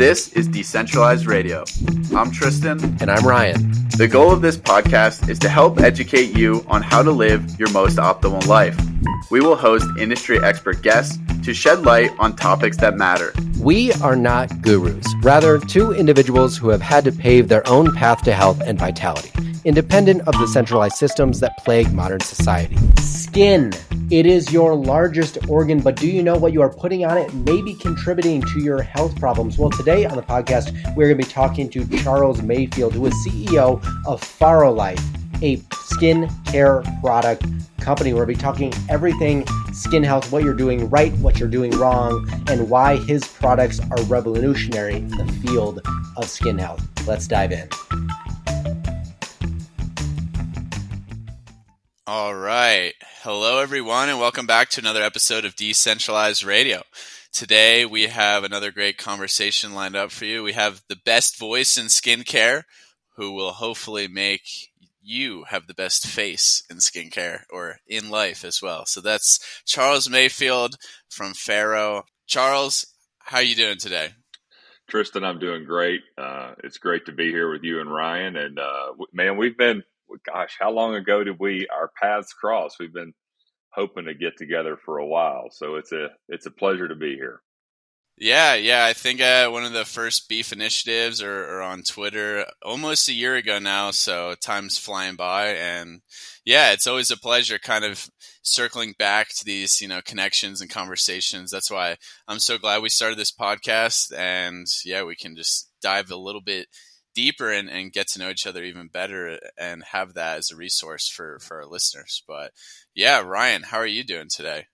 This is Decentralized Radio. I'm Tristan. And I'm Ryan. The goal of this podcast is to help educate you on how to live your most optimal life. We will host industry expert guests to shed light on topics that matter. We are not gurus, rather two individuals who have had to pave their own path to health and vitality, independent of the centralized systems that plague modern society. Skin. It is your largest organ, but do you know what you are putting on it may be contributing to your health problems? Well, today on the podcast, we're going to be talking to Charles Mayfield, who is CEO of Farrow Life, a skin care product company. We're going to be talking everything skin health, what you're doing right, what you're doing wrong, and why his products are revolutionary in the field of skin health. Let's dive in. All right. Hello, everyone, and welcome back to another episode of Decentralized Radio. Today, we have another great conversation lined up for you. We have the best voice in skincare, who will hopefully make you have the best face in skincare or in life as well. So that's Charles Mayfield from Farrow. Charles, how are you doing today? Tristan, I'm doing great. It's great to be here with you and Ryan. And man, we've been, gosh, how long ago did our paths cross? We've been hoping to get together for a while. So it's a pleasure to be here. Yeah. I think one of the first beef initiatives are on Twitter almost a year ago now. So time's flying by. And yeah, it's always a pleasure kind of circling back to these, connections and conversations. That's why I'm so glad we started this podcast. And yeah, we can just dive a little bit deeper and get to know each other even better and have that as a resource for our listeners. But yeah, Ryan, how are you doing today?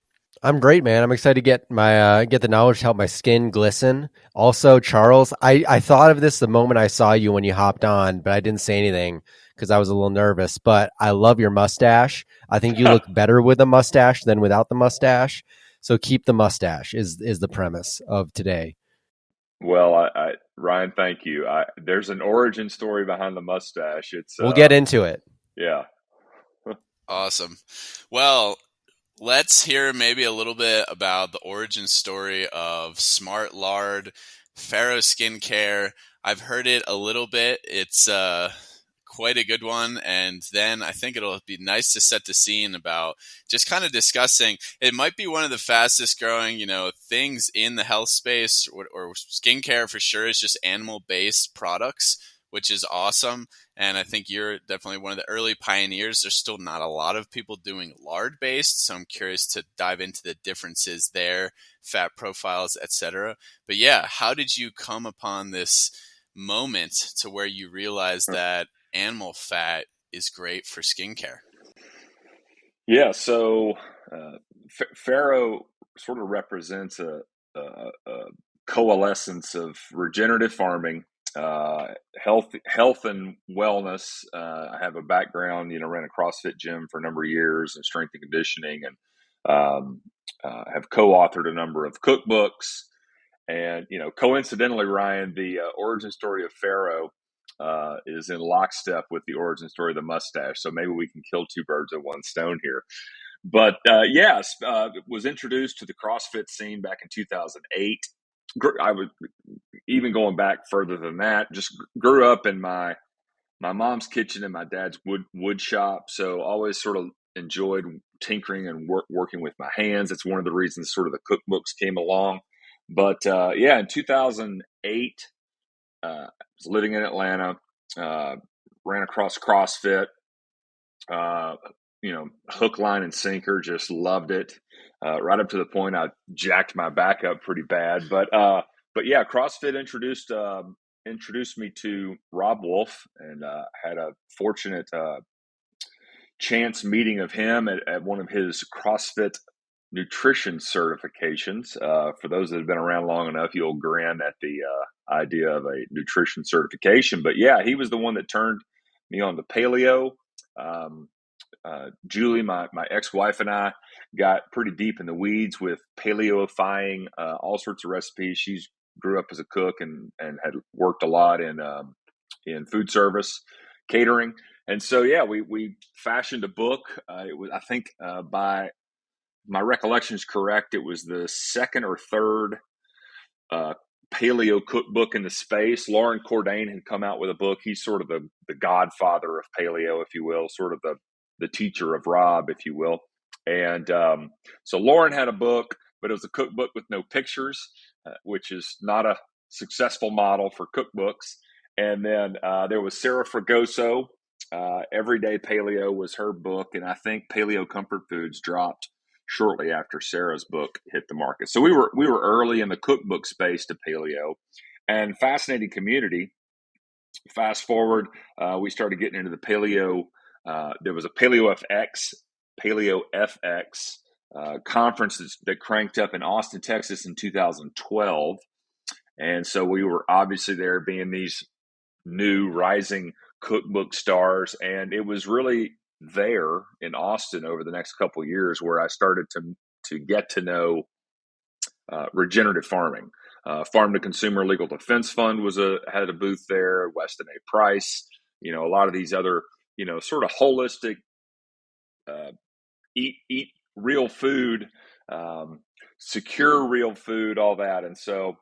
I'm great, man. I'm excited to get the knowledge to help my skin glisten. Also, Charles, I thought of this the moment I saw you when you hopped on, but I didn't say anything because I was a little nervous. But I love your mustache. I think you look better with a mustache than without the mustache. So keep the mustache is the premise of today. Well, Ryan, thank you. There's an origin story behind the mustache. We'll get into it. Yeah. Awesome. Well, let's hear maybe a little bit about the origin story of Smart Lard, Farrow Skincare. I've heard it a little bit. It's quite a good one. And then I think it'll be nice to set the scene about just kind of discussing. It might be one of the fastest growing, things in the health space or skincare for sure is just animal-based products, which is awesome. And I think you're definitely one of the early pioneers. There's still not a lot of people doing lard-based, so I'm curious to dive into the differences there, fat profiles, etc. But yeah, how did you come upon this moment to where you realized that animal fat is great for skincare? Yeah, so Farrow sort of represents a coalescence of regenerative farming, health and wellness. I have a background, ran a CrossFit gym for a number of years and strength and conditioning, and have co-authored a number of cookbooks. And, coincidentally, Ryan, the origin story of Farrow is in lockstep with the origin story of the mustache. So maybe we can kill two birds with one stone here. But yes, was introduced to the CrossFit scene back in 2008. I was even going back further than that. Just grew up in my mom's kitchen and my dad's wood shop. So always sort of enjoyed tinkering and working with my hands. It's one of the reasons sort of the cookbooks came along. But in 2008, I was living in Atlanta, ran across CrossFit, hook, line, and sinker, just loved it. Right up to the point I jacked my back up pretty bad. But yeah, CrossFit introduced me to Rob Wolf, and had a fortunate chance meeting of him at one of his CrossFit nutrition certifications. For those that have been around long enough, you'll grin at the idea of a nutrition certification. But yeah, he was the one that turned me on to paleo. Julie, my ex-wife, and I got pretty deep in the weeds with paleoifying all sorts of recipes. She grew up as a cook and had worked a lot in food service, catering. And so, yeah, we fashioned a book. It was, I think, by my recollection is correct, it was the second or third paleo cookbook in the space. Lauren Cordain had come out with a book. He's sort of the godfather of paleo, if you will, sort of the teacher of Rob, if you will. And so Lauren had a book, but it was a cookbook with no pictures, which is not a successful model for cookbooks. And then there was Sarah Fragoso. Everyday Paleo was her book, and I think Paleo Comfort Foods dropped shortly after Sarah's book hit the market. So we were early in the cookbook space to paleo, and fascinating community. Fast forward, we started getting into the paleo. There was a Paleo FX conference that cranked up in Austin, Texas in 2012. And so we were obviously there being these new rising cookbook stars. And it was really there in Austin over the next couple of years where I started to get to know regenerative farming. Farm to Consumer Legal Defense Fund had a booth there. Weston A. Price, a lot of these other, sort of holistic, eat real food, secure real food, all that. And so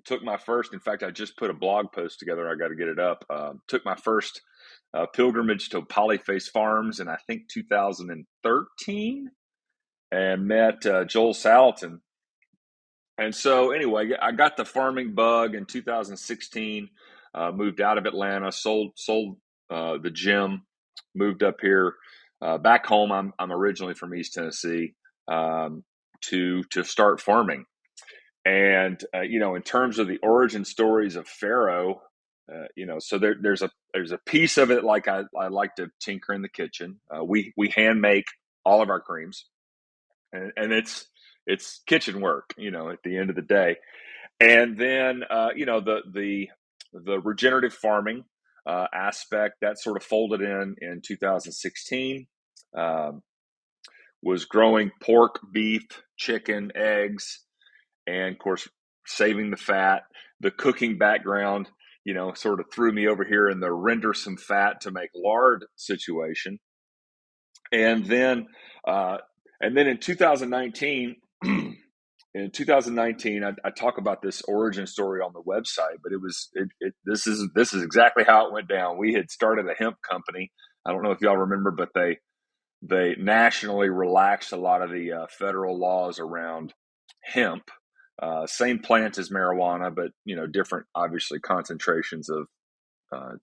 took my first, in fact, I just put a blog post together. I got to get it up. Took my first pilgrimage to Polyface Farms in, I think, 2013 and met Joel Salatin. And so anyway, I got the farming bug in 2016, moved out of Atlanta, sold the gym, moved up here, back home. I'm originally from East Tennessee, to start farming. And, in terms of the origin stories of Farrow, so there's a piece of it, like I like to tinker in the kitchen. We hand make all of our creams, and it's kitchen work, at the end of the day. And then, the regenerative farming aspect that sort of folded in 2016, was growing pork, beef, chicken, eggs, and of course, saving the fat. The cooking background, sort of threw me over here in the render some fat to make lard situation. And then in 2019, I talk about this origin story on the website, but this is exactly how it went down. We had started a hemp company. I don't know if y'all remember, but they nationally relaxed a lot of the federal laws around hemp. Same plant as marijuana, but different, obviously, concentrations of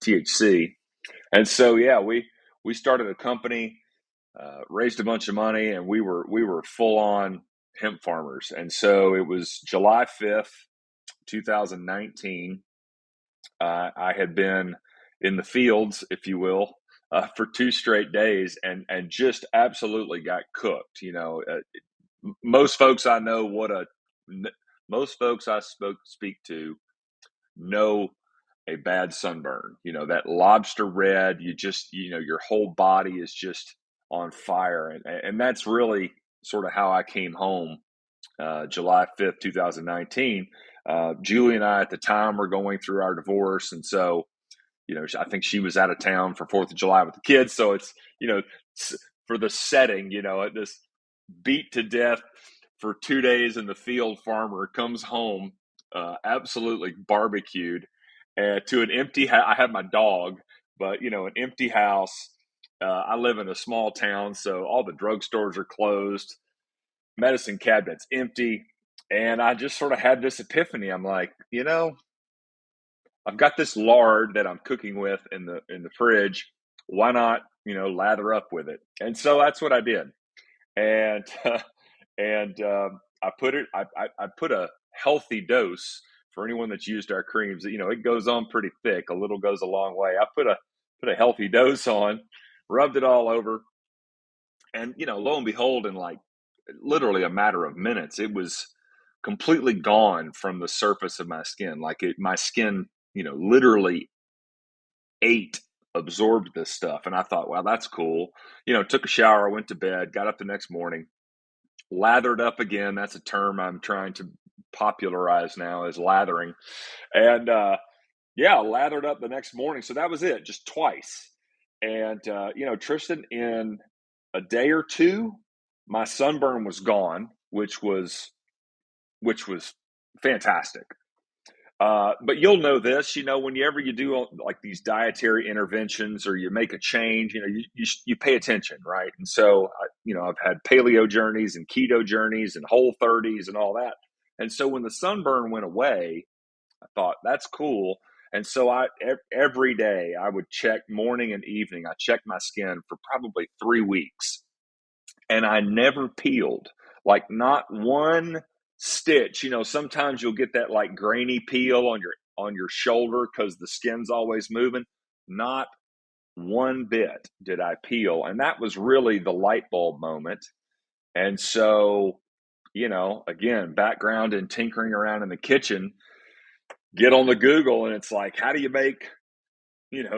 THC. And so, we started a company, raised a bunch of money, and we were full on hemp farmers. And so it was July 5th, 2019. I had been in the fields, if you will, for 2 straight days, and just absolutely got cooked. Most folks I know most folks I speak to know a bad sunburn, that lobster red, you just, your whole body is just on fire. And that's really sort of how I came home, July 5th, 2019. Julie and I at the time were going through our divorce. And so, I think she was out of town for 4th of July with the kids. So it's, for the setting, this beat to death for 2 days in the field farmer comes home, absolutely barbecued, to an empty house. I have my dog, but an empty house. I live in a small town, so all the drugstores are closed, medicine cabinets empty, and I just sort of had this epiphany. I'm like, I've got this lard that I'm cooking with in the fridge. Why not, lather up with it? And so that's what I did, and I put a healthy dose for anyone that's used our creams. It goes on pretty thick. A little goes a long way. I put a healthy dose on, rubbed it all over, and lo and behold, in like literally a matter of minutes, it was completely gone from the surface of my skin. My skin, literally absorbed this stuff, and I thought, wow, that's cool. Took a shower, went to bed, got up the next morning, lathered up again. That's a term I'm trying to popularize now, is lathering. And lathered up the next morning. So that was it, just twice. And Tristan, in a day or two, my sunburn was gone, which was fantastic. But you'll know this, whenever you do like these dietary interventions or you make a change, you pay attention, right? And so, I've had paleo journeys and keto journeys and Whole30s and all that. And so when the sunburn went away, I thought that's cool. And so every day I would check morning and evening. I checked my skin for probably 3 weeks, and I never peeled, like not one stitch. Sometimes you'll get that like grainy peel on your shoulder because the skin's always moving. Not one bit did I peel, and that was really the light bulb moment. And so, again, background in tinkering around in the kitchen, get on the Google, and it's like, how do you make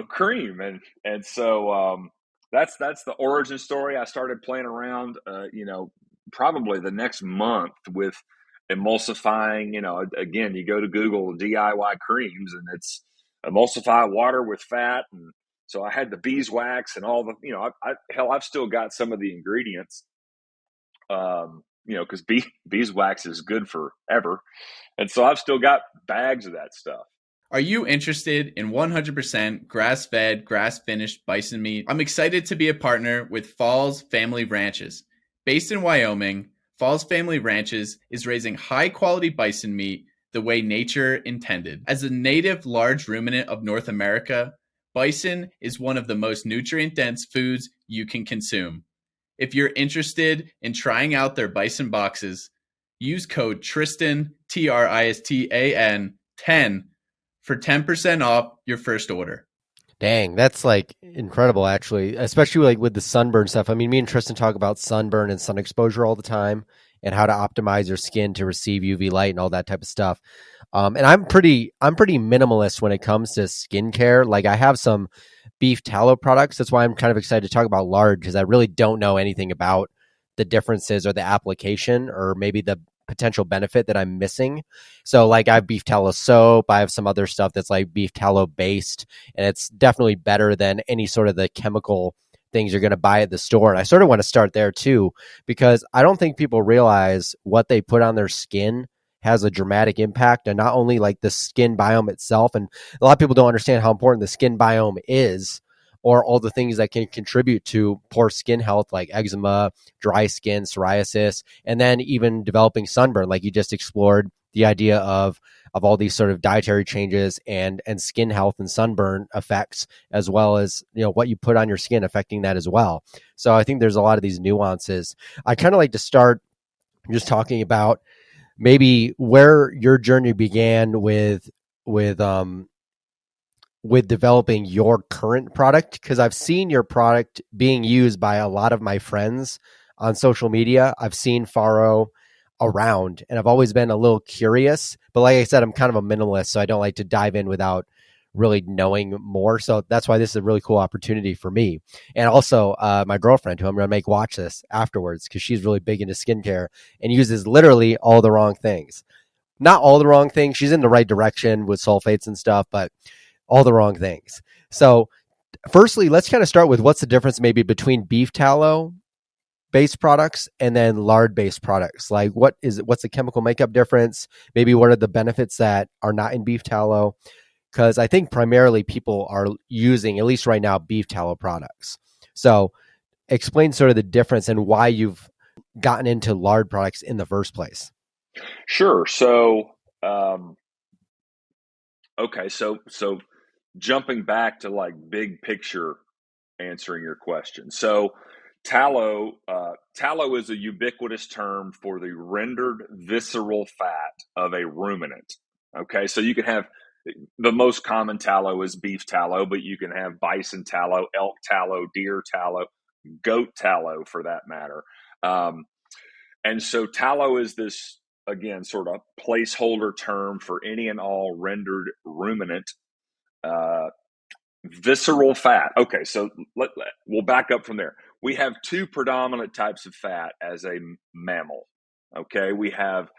cream? And so that's the origin story. I started playing around probably the next month with emulsifying. Again, you go to Google DIY creams, and it's emulsify water with fat. And so I had the beeswax and all the I've still got some of the ingredients, because beeswax is good forever, and so I've still got bags of that stuff. Are you interested in 100% grass-fed, grass-finished bison meat? I'm excited to be a partner with Falls Family Ranches. Based in Wyoming, Falls Family Ranches is raising high-quality bison meat the way nature intended. As a native large ruminant of North America, bison is one of the most nutrient-dense foods you can consume. If you're interested in trying out their bison boxes, use code TRISTAN, TRISTAN, 10 for 10% off your first order. Dang, that's like incredible, actually, especially like with the sunburn stuff. I mean, me and Tristan talk about sunburn and sun exposure all the time and how to optimize your skin to receive UV light and all that type of stuff. And I'm pretty minimalist when it comes to skincare. Like I have some beef tallow products. That's why I'm kind of excited to talk about lard, because I really don't know anything about the differences or the application or maybe the potential benefit that I'm missing. So like I have beef tallow soap, I have some other stuff that's like beef tallow based, and it's definitely better than any sort of the chemical things you're going to buy at the store. And I sort of want to start there too, because I don't think people realize what they put on their skin has a dramatic impact, and not only like the skin biome itself. And a lot of people don't understand how important the skin biome is, or all the things that can contribute to poor skin health, like eczema, dry skin, psoriasis, and then even developing sunburn, like you just explored the idea of all these sort of dietary changes and skin health and sunburn effects, as well as, what you put on your skin affecting that as well. So I think there's a lot of these nuances. I kind of like to start just talking about maybe where your journey began with developing your current product, because I've seen your product being used by a lot of my friends on social media. I've seen Farrow around, and I've always been a little curious, but like I said, I'm kind of a minimalist, so I don't like to dive in without really knowing more. So that's why this is a really cool opportunity for me. And also my girlfriend, who I'm going to make watch this afterwards, because she's really big into skincare and uses literally all the wrong things. Not all the wrong things. She's in the right direction with sulfates and stuff, but all the wrong things. So firstly, let's kind of start with what's the difference maybe between beef tallow based products and then lard based products. Like what's the chemical makeup difference? Maybe what are the benefits that are not in beef tallow? Because I think primarily people are using, at least right now, beef tallow products. So explain sort of the difference and why you've gotten into lard products in the first place. Sure. So, okay. So jumping back to like big picture answering your question. So tallow is a ubiquitous term for the rendered visceral fat of a ruminant. Okay. So you can have, the most common tallow is beef tallow, but you can have bison tallow, elk tallow, deer tallow, goat tallow for that matter. And so tallow is this, again, sort of placeholder term for any and all rendered ruminant visceral fat. Okay, so we'll back up from there. We have two predominant types of fat as a mammal. Okay, we have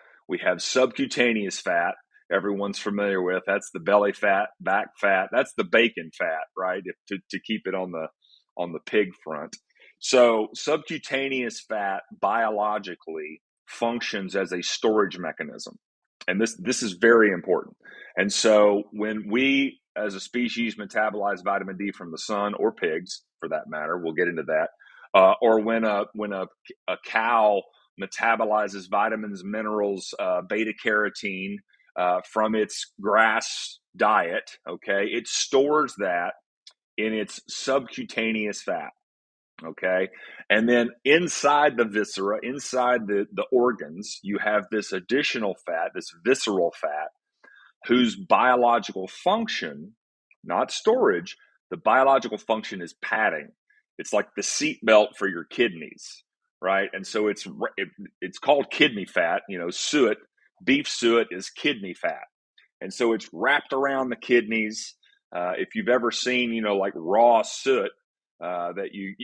subcutaneous fat. Everyone's familiar with. That's the belly fat, back fat. That's the bacon fat, right? To keep it on the pig front. So subcutaneous fat biologically functions as a storage mechanism. And this is very important. And so when we as a species metabolize vitamin D from the sun, or pigs for that matter, we'll get into that, or when a cow metabolizes vitamins, minerals, beta carotene from its grass diet, okay, it stores that in its subcutaneous fat. Okay. And then inside the viscera, inside the organs, you have this additional fat, this visceral fat, whose biological function, not storage, the biological function is padding. It's like the seatbelt for your kidneys, right? And so it's called kidney fat. Suet, beef suet is kidney fat. And so it's wrapped around the kidneys. If you've ever seen, like raw suet, that you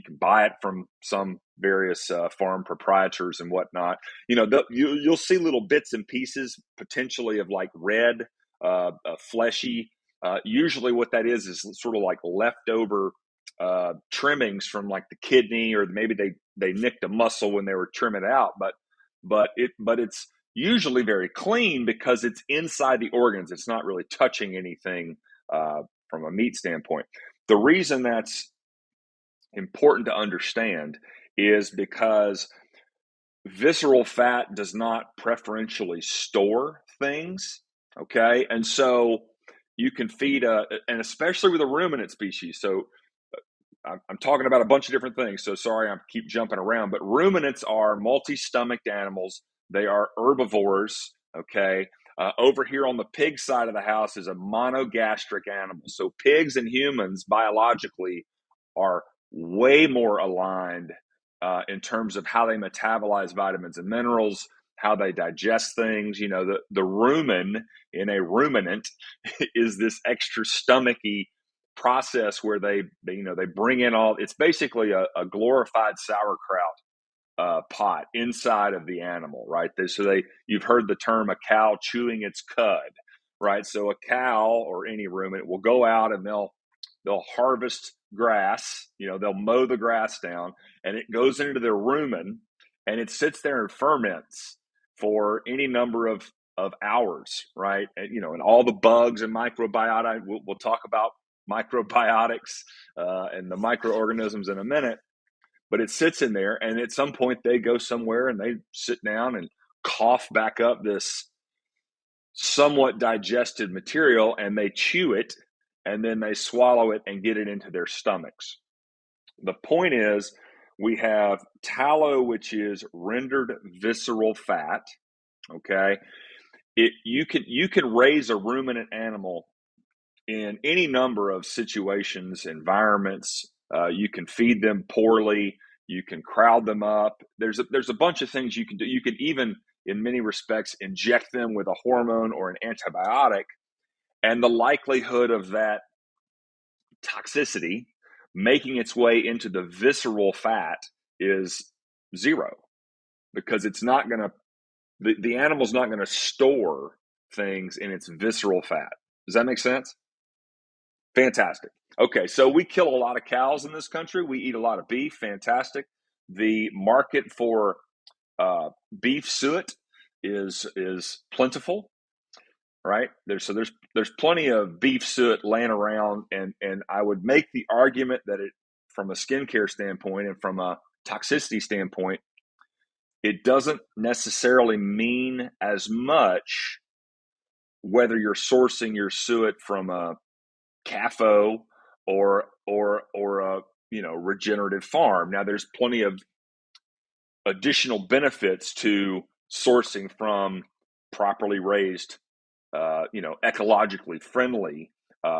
can buy it from some various farm proprietors and whatnot. You'll see little bits and pieces potentially of like red, fleshy. Usually, what that is sort of like leftover trimmings from like the kidney, or maybe they nicked a muscle when they were trimming it out. But it's usually very clean because it's inside the organs. It's not really touching anything from a meat standpoint. The reason that's important to understand is because visceral fat does not preferentially store things, okay? And so you can feed and especially with a ruminant species. So I'm talking about a bunch of different things, so sorry I keep jumping around, but ruminants are multi-stomached animals. They are herbivores, okay? Over here on the pig side of the house is a monogastric animal. So pigs and humans biologically are way more aligned in terms of how they metabolize vitamins and minerals, how they digest things. The rumen in a ruminant is this extra stomachy process where they bring in it's basically a glorified sauerkraut pot inside of the animal, right? You've heard the term a cow chewing its cud, right? So a cow or any ruminant will go out and they'll harvest grass, they'll mow the grass down, and it goes into their rumen, and it sits there and ferments for any number of hours, right? And all the bugs and microbiota, we'll talk about microbiotics and the microorganisms in a minute, but it sits in there, and at some point they go somewhere and they sit down and cough back up this somewhat digested material, and they chew it, and then they swallow it and get it into their stomachs. The point is, we have tallow, which is rendered visceral fat, okay? You can raise a ruminant animal in any number of situations, environments. You can feed them poorly. You can crowd them up. There's a bunch of things you can do. You can even, in many respects, inject them with a hormone or an antibiotic, and the likelihood of that toxicity making its way into the visceral fat is zero, because it's not going to, the animal's not going to store things in its visceral fat. Does that make sense? Fantastic. Okay, so we kill a lot of cows in this country. We eat a lot of beef. Fantastic. The market for beef suet is plentiful, right? There's plenty of beef suet laying around, and I would make the argument that it, from a skincare standpoint and from a toxicity standpoint, it doesn't necessarily mean as much whether you're sourcing your suet from a CAFO or a regenerative farm. Now, there's plenty of additional benefits to sourcing from properly raised, ecologically friendly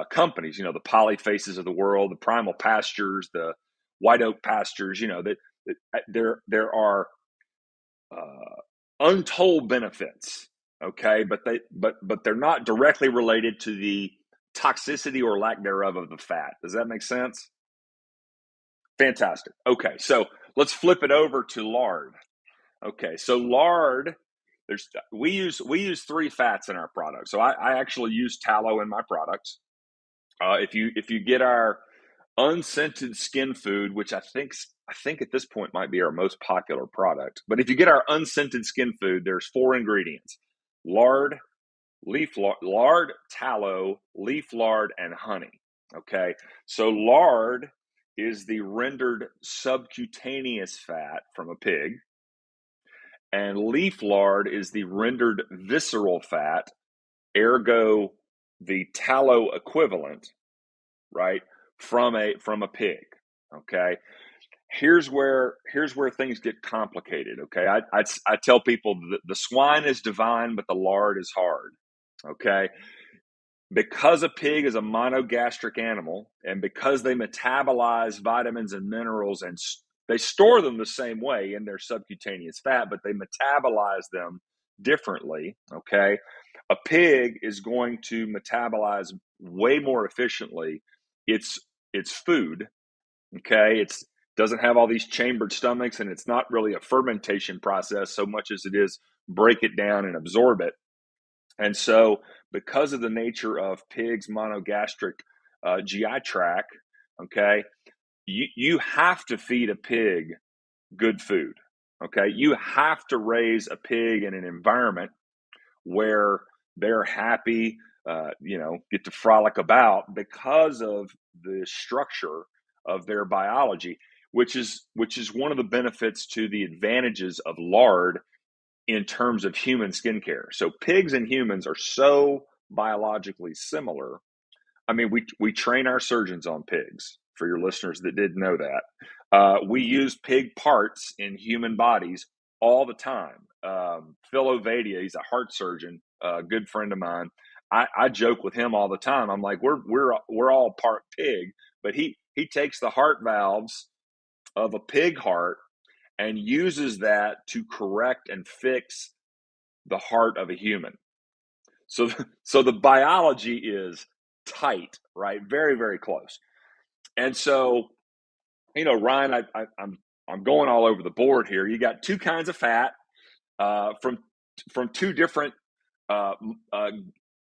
companies. The Polyfaces of the world, the Primal Pastures, the White Oak Pastures. There are untold benefits. Okay, but they're not directly related to the toxicity or lack thereof of the fat. Does that make sense? Fantastic. Okay, so let's flip it over to lard. Okay, so lard, we use three fats in our product. So I actually use tallow in my products. If you get our unscented skin food, which I think at this point might be our most popular product, but if you get our unscented skin food, there's 4 ingredients: lard, lard, tallow, leaf lard, and honey. Okay, so lard is the rendered subcutaneous fat from a pig, and leaf lard is the rendered visceral fat, ergo the tallow equivalent, right, from a pig. Okay, here's where things get complicated. Okay, I tell people that the swine is divine, but the lard is hard. Okay, because a pig is a monogastric animal, and because they metabolize vitamins and minerals, and they store them the same way in their subcutaneous fat, but they metabolize them differently. Okay, a pig is going to metabolize way more efficiently its food. Okay, it's doesn't have all these chambered stomachs, and it's not really a fermentation process so much as it is break it down and absorb it. And so, because of the nature of pigs' monogastric GI tract, okay, you have to feed a pig good food. Okay, you have to raise a pig in an environment where they're happy, get to frolic about because of the structure of their biology, which is one of the benefits to the advantages of lard in terms of human skincare. So pigs and humans are so biologically similar. I mean, we train our surgeons on pigs, for your listeners that didn't know that. We use pig parts in human bodies all the time. Phil Ovadia, he's a heart surgeon, a good friend of mine. I joke with him all the time. I'm like, we're all part pig, but he takes the heart valves of a pig heart and uses that to correct and fix the heart of a human. So the biology is tight, right? Very, very close. And so, Ryan, I'm going all over the board here. You got two kinds of fat from two different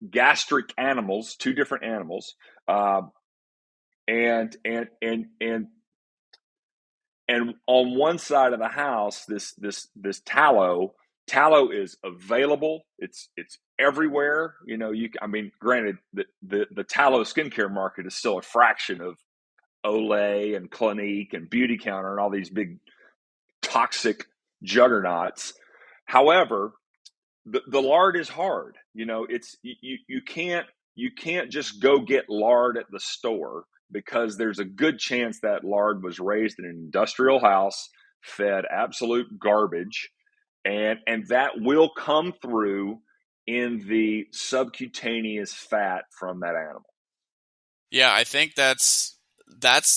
gastric animals, two different animals, and on one side of the house, this tallow is available. It's everywhere. Granted, the tallow skincare market is still a fraction of Olay and Clinique and Beauty Counter and all these big toxic juggernauts. However, the lard is hard. It's you can't just go get lard at the store, because there's a good chance that lard was raised in an industrial house, fed absolute garbage, and that will come through in the subcutaneous fat from that animal. Yeah, I think that's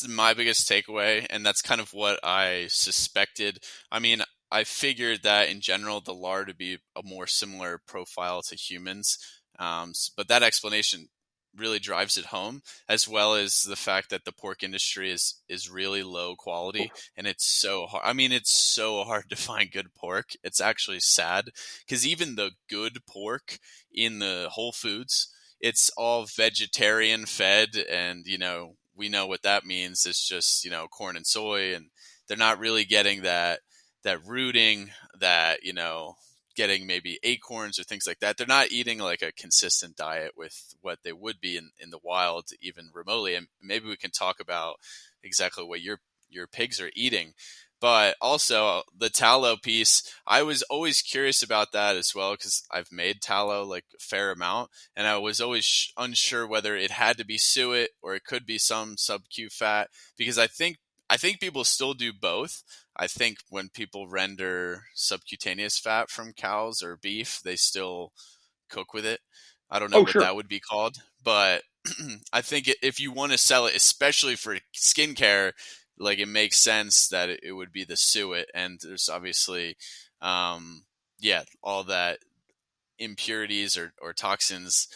my biggest takeaway, and that's kind of what I suspected. I mean, I figured that in general the lard would be a more similar profile to humans, but that explanation really drives it home, as well as the fact that the pork industry is really low quality, and it's so hard. I mean, it's so hard to find good pork. It's actually sad, because even the good pork in the Whole Foods, it's all vegetarian fed, and we know what that means. It's just corn and soy, and they're not really getting that rooting, that getting maybe acorns or things like that. They're not eating like a consistent diet with what they would be in the wild, even remotely. And maybe we can talk about exactly what your pigs are eating. But also the tallow piece, I was always curious about that as well, because I've made tallow like a fair amount, and I was always unsure whether it had to be suet or it could be some sub-Q fat, because I think people still do both. I think when people render subcutaneous fat from cows or beef, they still cook with it. I don't know what that would be called, but I think if you want to sell it, especially for skincare, like it makes sense that it would be the suet. And there's obviously, all that impurities or toxins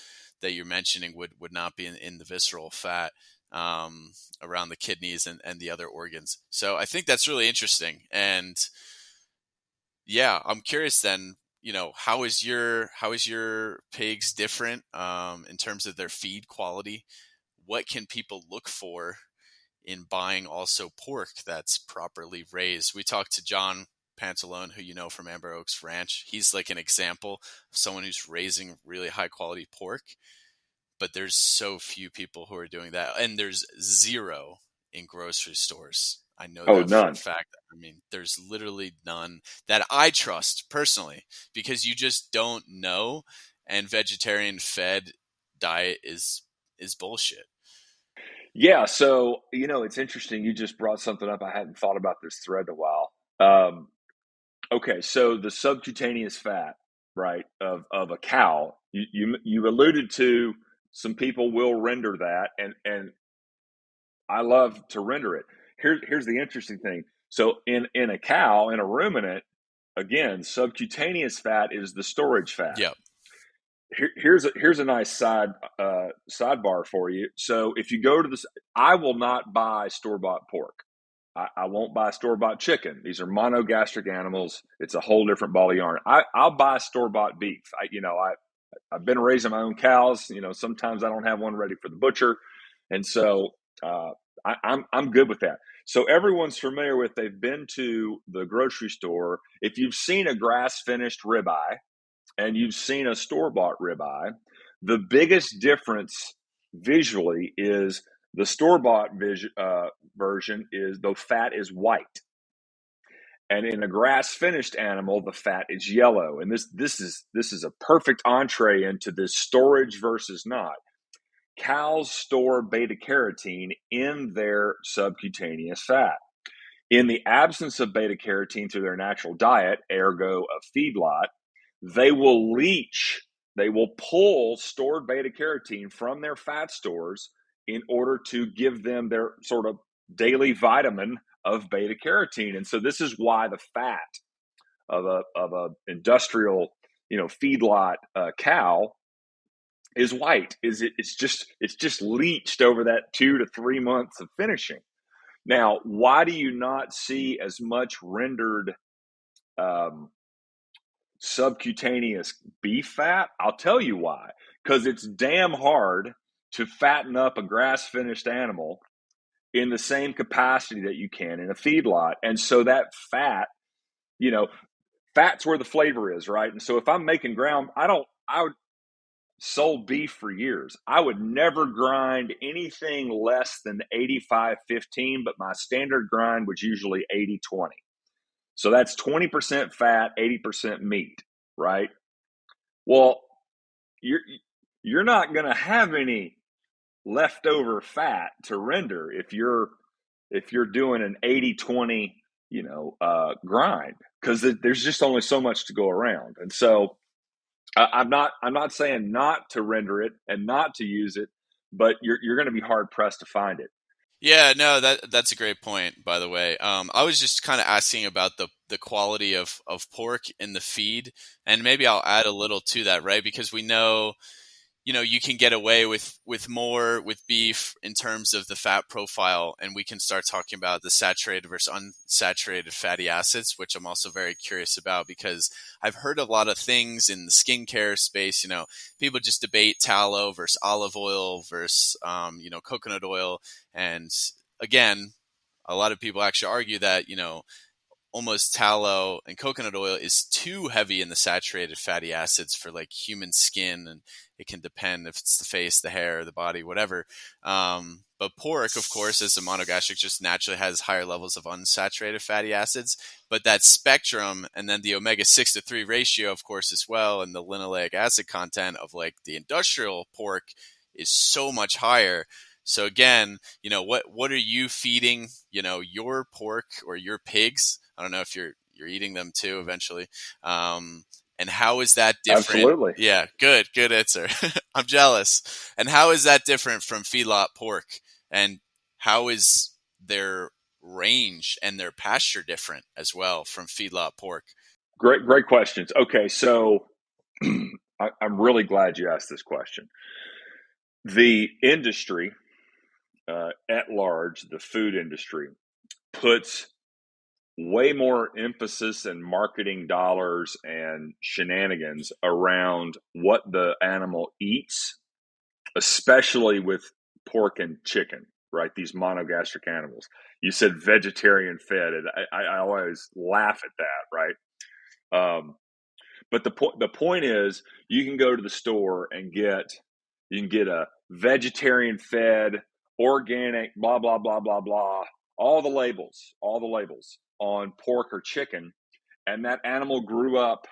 that you're mentioning would not be in the visceral fat around the kidneys and the other organs. So I think that's really interesting. And yeah, I'm curious then, how is your pigs different in terms of their feed quality? What can people look for in buying also pork that's properly raised? We talked to John Pantalone, who you know from Amber Oaks Ranch. He's like an example of someone who's raising really high quality pork, but there's so few people who are doing that. And there's zero in grocery stores. I know Oh, that for a none. fact. I mean, there's literally none that I trust personally, because you just don't know. And vegetarian fed diet is bullshit. Yeah. So, it's interesting. You just brought something up. I hadn't thought about this thread in a while. Okay. So the subcutaneous fat, right, of a cow, you alluded to some people will render that. And I love to render it. Here's the interesting thing. So in a cow, in a ruminant, again, subcutaneous fat is the storage fat. Yep. Here's a nice sidebar for you. So if you go to this, I will not buy store-bought pork. I won't buy store-bought chicken. These are monogastric animals. It's a whole different ball of yarn. I'll buy store-bought beef. I've been raising my own cows. Sometimes I don't have one ready for the butcher, and so I'm good with that. So everyone's familiar with. They've been to the grocery store. If you've seen a grass-finished ribeye and you've seen a store-bought ribeye, the biggest difference visually is the store-bought version is the fat is white. And in a grass-finished animal, the fat is yellow. And this is a perfect entree into this storage versus not. Cows store beta-carotene in their subcutaneous fat. In the absence of beta-carotene through their natural diet, ergo a feedlot, they will pull stored beta-carotene from their fat stores in order to give them their sort of daily vitamin of beta-carotene. And so this is why the fat of a industrial, feedlot cow is white. It's just leached over that 2 to 3 months of finishing. Now, why do you not see as much rendered subcutaneous beef fat? I'll tell you why. Because it's damn hard to fatten up a grass-finished animal in the same capacity that you can in a feedlot. And so that fat, fat's where the flavor is, right? And so if I'm making I would sold beef for years. I would never grind anything less than 85-15, but my standard grind was usually 80-20. So that's 20% fat, 80% meat, right? Well, you're not going to have any leftover fat to render if you're doing an 80-20, grind, because there's just only so much to go around. And so I'm not saying not to render it and not to use it, but you're going to be hard pressed to find it. Yeah, no, that's a great point, by the way. I was just kind of asking about the quality of pork in the feed, and maybe I'll add a little to that, right? Because we know, you can get away with more with beef in terms of the fat profile, and we can start talking about the saturated versus unsaturated fatty acids, which I'm also very curious about, because I've heard a lot of things in the skincare space. People just debate tallow versus olive oil versus coconut oil, and again, a lot of people actually argue that almost tallow and coconut oil is too heavy in the saturated fatty acids for like human skin, and it can depend if it's the face, the hair, the body, whatever. But pork, of course, as a monogastric, just naturally has higher levels of unsaturated fatty acids. But that spectrum, and then the omega 6-3 ratio, of course, as well, and the linoleic acid content of like the industrial pork is so much higher. So again, what are you feeding, your pork or your pigs? I don't know if you're eating them too eventually. And how is that different? Absolutely. Yeah, good answer. I'm jealous. And how is that different from feedlot pork? And how is their range and their pasture different as well from feedlot pork? Great questions. Okay, so I'm really glad you asked this question. The industry at large, the food industry, puts way more emphasis and marketing dollars and shenanigans around what the animal eats, especially with pork and chicken. right? These monogastric animals. You said vegetarian fed, and I always laugh at that, right? But the point is, you can go to the store and you can get a vegetarian fed, organic, blah blah blah blah blah, all the labels on pork or chicken, and that animal grew up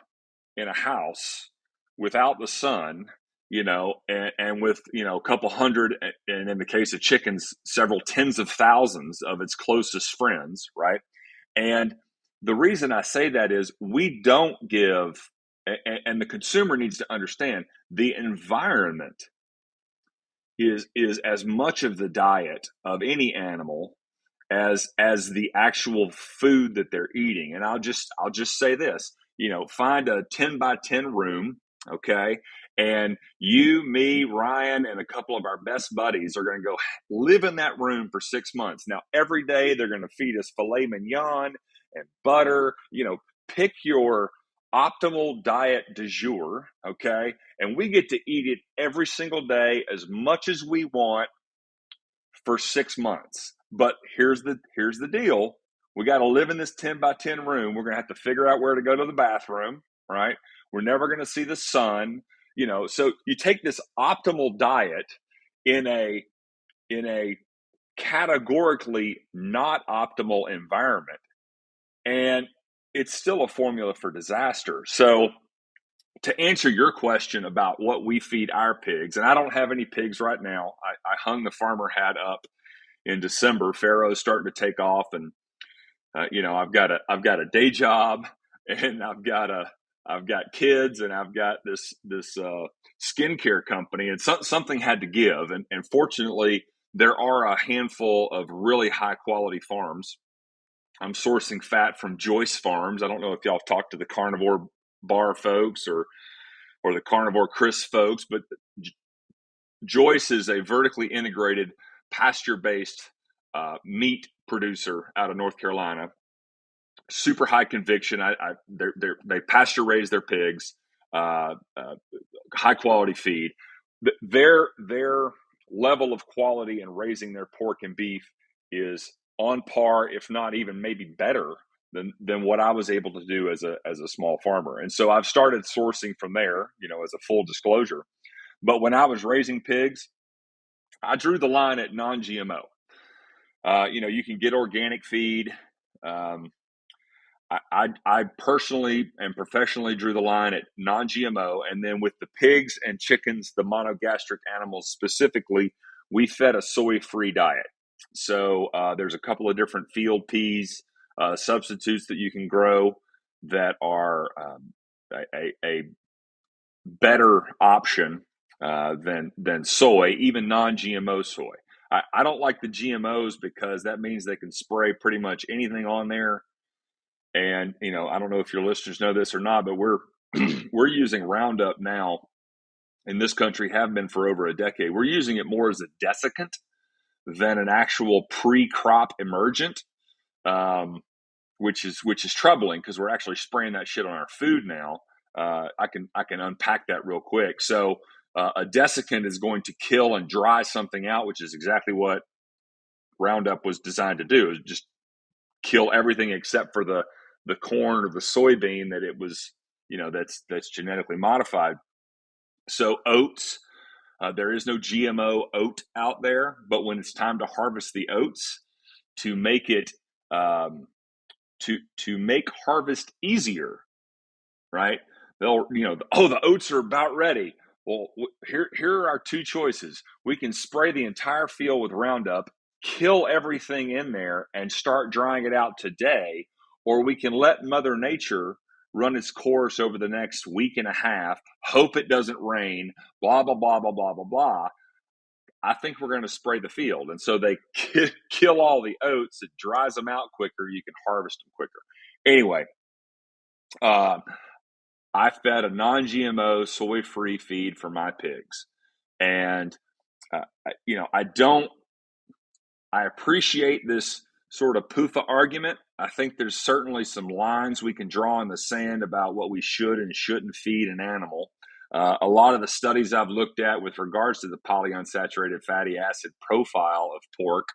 in a house without the sun, and with, a couple hundred, and in the case of chickens, several tens of thousands of its closest friends, right? And the reason I say that is we don't give, and the consumer needs to understand, the environment is as much of the diet of any animal as the actual food that they're eating. And I'll just say this, find a 10 by 10 room, okay? And you, me, Ryan, and a couple of our best buddies are going to go live in that room for 6 months. Now, every day they're going to feed us filet mignon and butter, pick your optimal diet du jour, okay? And we get to eat it every single day as much as we want for 6 months. But here's the deal. We got to live in this 10 by 10 room. We're going to have to figure out where to go to the bathroom, right? We're never going to see the sun, so you take this optimal diet in a categorically not optimal environment, and it's still a formula for disaster. So to answer your question about what we feed our pigs, and I don't have any pigs right now. I hung the farmer hat up in December. Farrow's starting to take off, and I've got a day job, and I've got kids, and I've got this skincare company, and something had to give, and fortunately there are a handful of really high quality farms. I'm sourcing fat from Joyce Farms. I don't know if y'all have talked to the Carnivore Bar folks or the Carnivore Chris folks, but Joyce is a vertically integrated pasture-based meat producer out of North Carolina. Super high conviction. They pasture raise their pigs, high quality feed. Their level of quality in raising their pork and beef is on par, if not even maybe better than what I was able to do as a small farmer. And so I've started sourcing from there, as a full disclosure. But when I was raising pigs, I drew the line at non-GMO. You can get organic feed. I personally and professionally drew the line at non-GMO. And then with the pigs and chickens, the monogastric animals specifically, we fed a soy-free diet. So there's a couple of different field peas substitutes that you can grow that are a better option than soy, even non-GMO soy. I don't like the GMOs because that means they can spray pretty much anything on there. And, I don't know if your listeners know this or not, but we're using Roundup now in this country, have been for over a decade. We're using it more as a desiccant than an actual pre-crop emergent, which is troubling because we're actually spraying that shit on our food now. I can unpack that real quick. So a desiccant is going to kill and dry something out, which is exactly what Roundup was designed to do, is just kill everything except for the corn or the soybean that it was, that's genetically modified. So oats, there is no GMO oat out there, but when it's time to harvest the oats, to make it to make harvest easier, right? They'll, the oats are about ready. Well, here are our two choices. We can spray the entire field with Roundup, kill everything in there, and start drying it out today, or we can let Mother Nature run its course over the next week and a half, hope it doesn't rain, blah, blah, blah, blah, blah, blah, blah. I think we're going to spray the field. And so they kill all the oats. It dries them out quicker. You can harvest them quicker. Anyway, I fed a non-GMO soy-free feed for my pigs. And, I appreciate this sort of PUFA argument. I think there's certainly some lines we can draw in the sand about what we should and shouldn't feed an animal. A lot of the studies I've looked at with regards to the polyunsaturated fatty acid profile of pork,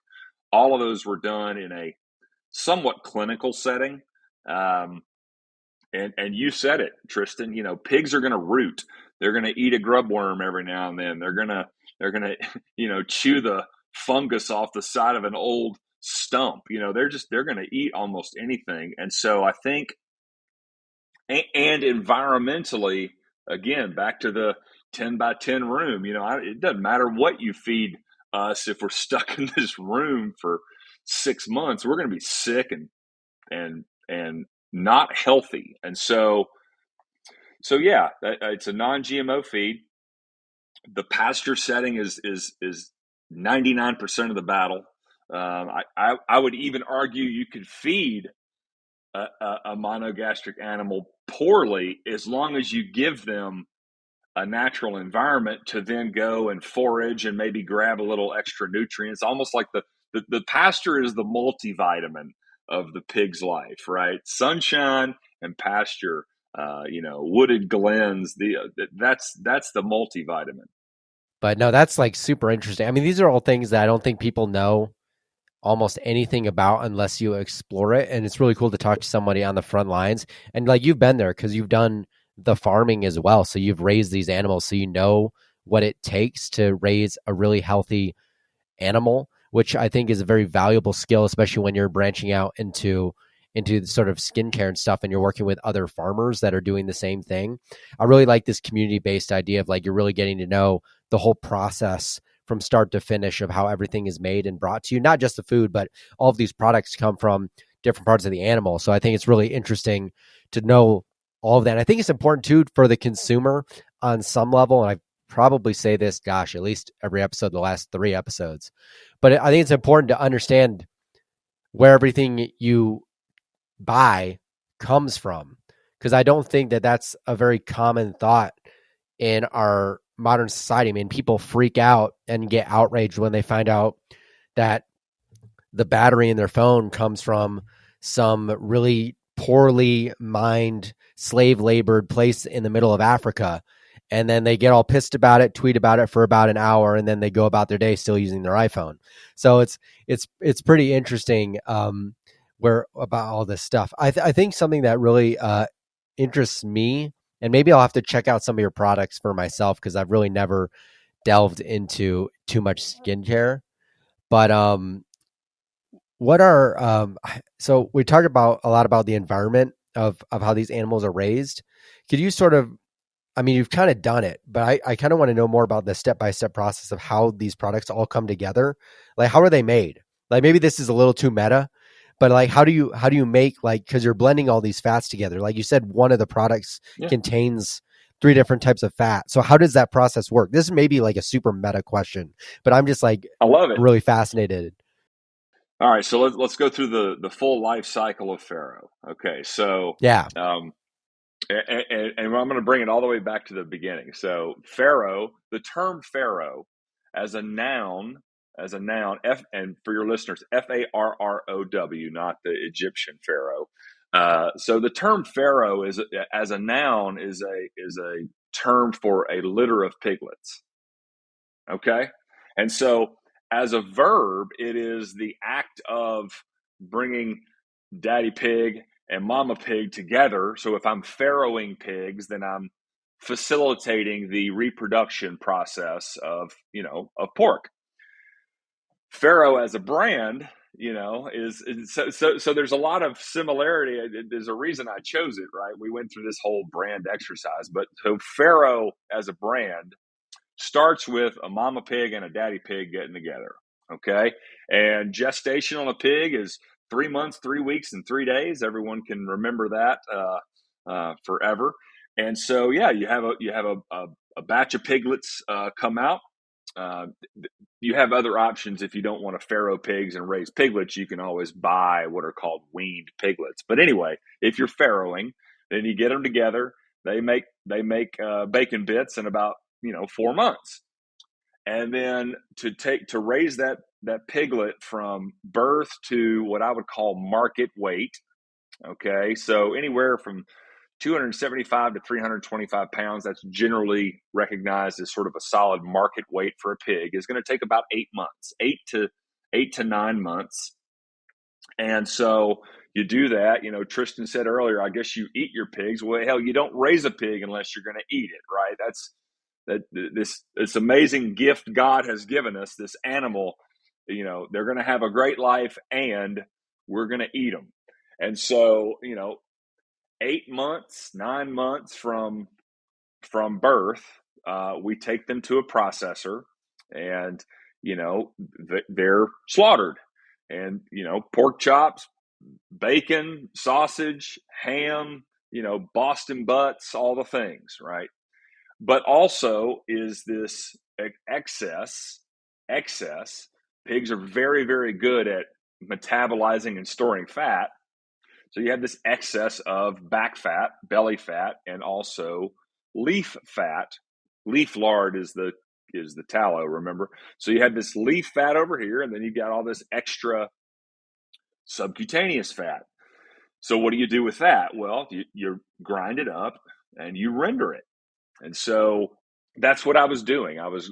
all of those were done in a somewhat clinical setting. And you said it, Tristan. Pigs are going to root. They're going to eat a grub worm every now and then. They're gonna chew the fungus off the side of an old stump. They're going to eat almost anything. And so I think, and environmentally, again, back to the 10 by 10 room. It doesn't matter what you feed us if we're stuck in this room for 6 months. We're going to be sick and not healthy. And so yeah, it's a non-GMO feed. The pasture setting is 99% of the battle. I would even argue you could feed a monogastric animal poorly as long as you give them a natural environment to then go and forage and maybe grab a little extra nutrients. Almost like the pasture is the multivitamin of the pig's life, right? Sunshine and pasture, wooded glens. That's the multivitamin. But no, that's like super interesting. I mean, these are all things that I don't think people know almost anything about unless you explore it. And it's really cool to talk to somebody on the front lines. And like, you've been there because you've done the farming as well. So you've raised these animals, so you know what it takes to raise a really healthy animal, which I think is a very valuable skill, especially when you're branching out into sort of skincare and stuff, and you're working with other farmers that are doing the same thing. I really like this community-based idea of like, you're really getting to know the whole process from start to finish of how everything is made and brought to you. Not just the food, but all of these products come from different parts of the animal. So I think it's really interesting to know all of that. And I think it's important too for the consumer on some level. And I probably say this, at least every episode, the last 3 episodes, but I think it's important to understand where everything you buy comes from, because I don't think that that's a very common thought in our modern society. I mean, people freak out and get outraged when they find out that the battery in their phone comes from some really poorly mined, slave labored place in the middle of Africa. And then they get all pissed about it, tweet about it for about an hour, and then they go about their day still using their iPhone. So it's pretty interesting where about all this stuff. I think something that really interests me, and maybe I'll have to check out some of your products for myself because I've really never delved into too much skincare. But what are so we talked about a lot about the environment of how these animals are raised. Could you sort of, I mean, you've kind of done it, but I kind of want to know more about the step-by-step process of how these products all come together. Like, how are they made? Like, maybe this is a little too meta, but like, how do you make, like, because you're blending all these fats together. Like you said, one of the products contains 3 different types of fat. So how does that process work? This may be like a super meta question, but I'm just like, I love it. I'm really fascinated. All right, so let's go through the full life cycle of Farrow. Okay, so Yeah. And I'm going to bring it all the way back to the beginning. So Farrow, the term Farrow as a noun, and for your listeners, Farrow, not the Egyptian Pharaoh. So the term Farrow is, as a noun, is a term for a litter of piglets. Okay, and so as a verb, it is the act of bringing daddy pig and mama pig together. So if I'm farrowing pigs, then I'm facilitating the reproduction process of pork. Farrow as a brand, is so there's a lot of similarity. There's a reason I chose it, right? We went through this whole brand exercise, but so Farrow as a brand starts with a mama pig and a daddy pig getting together. Okay. And gestation on a pig is 3 months, 3 weeks, and 3 days. Everyone can remember that forever. And so, yeah, you have a batch of piglets come out. You have other options if you don't want to farrow pigs and raise piglets. You can always buy what are called weaned piglets. But anyway, if you're farrowing, then you get them together. They make bacon bits in about 4 months. And then to raise that piglet from birth to what I would call market weight. Okay. So anywhere from 275 to 325 pounds, that's generally recognized as sort of a solid market weight for a pig, is going to take about 8 months, 8 to 9 months. And so you do that. Tristan said earlier, I guess you eat your pigs. Well, hell, you don't raise a pig unless you're going to eat it, right? This amazing gift God has given us, this animal. They're going to have a great life, and we're going to eat them. And so 8 months, 9 months from birth, we take them to a processor, and they're slaughtered. And pork chops, bacon, sausage, ham, Boston butts, all the things, right? But also is this excess. Pigs are very, very good at metabolizing and storing fat. So you have this excess of back fat, belly fat, and also leaf fat. Leaf lard is the tallow, remember? So you have this leaf fat over here, and then you've got all this extra subcutaneous fat. So what do you do with that? Well, you grind it up and you render it. And so that's what I was doing. I was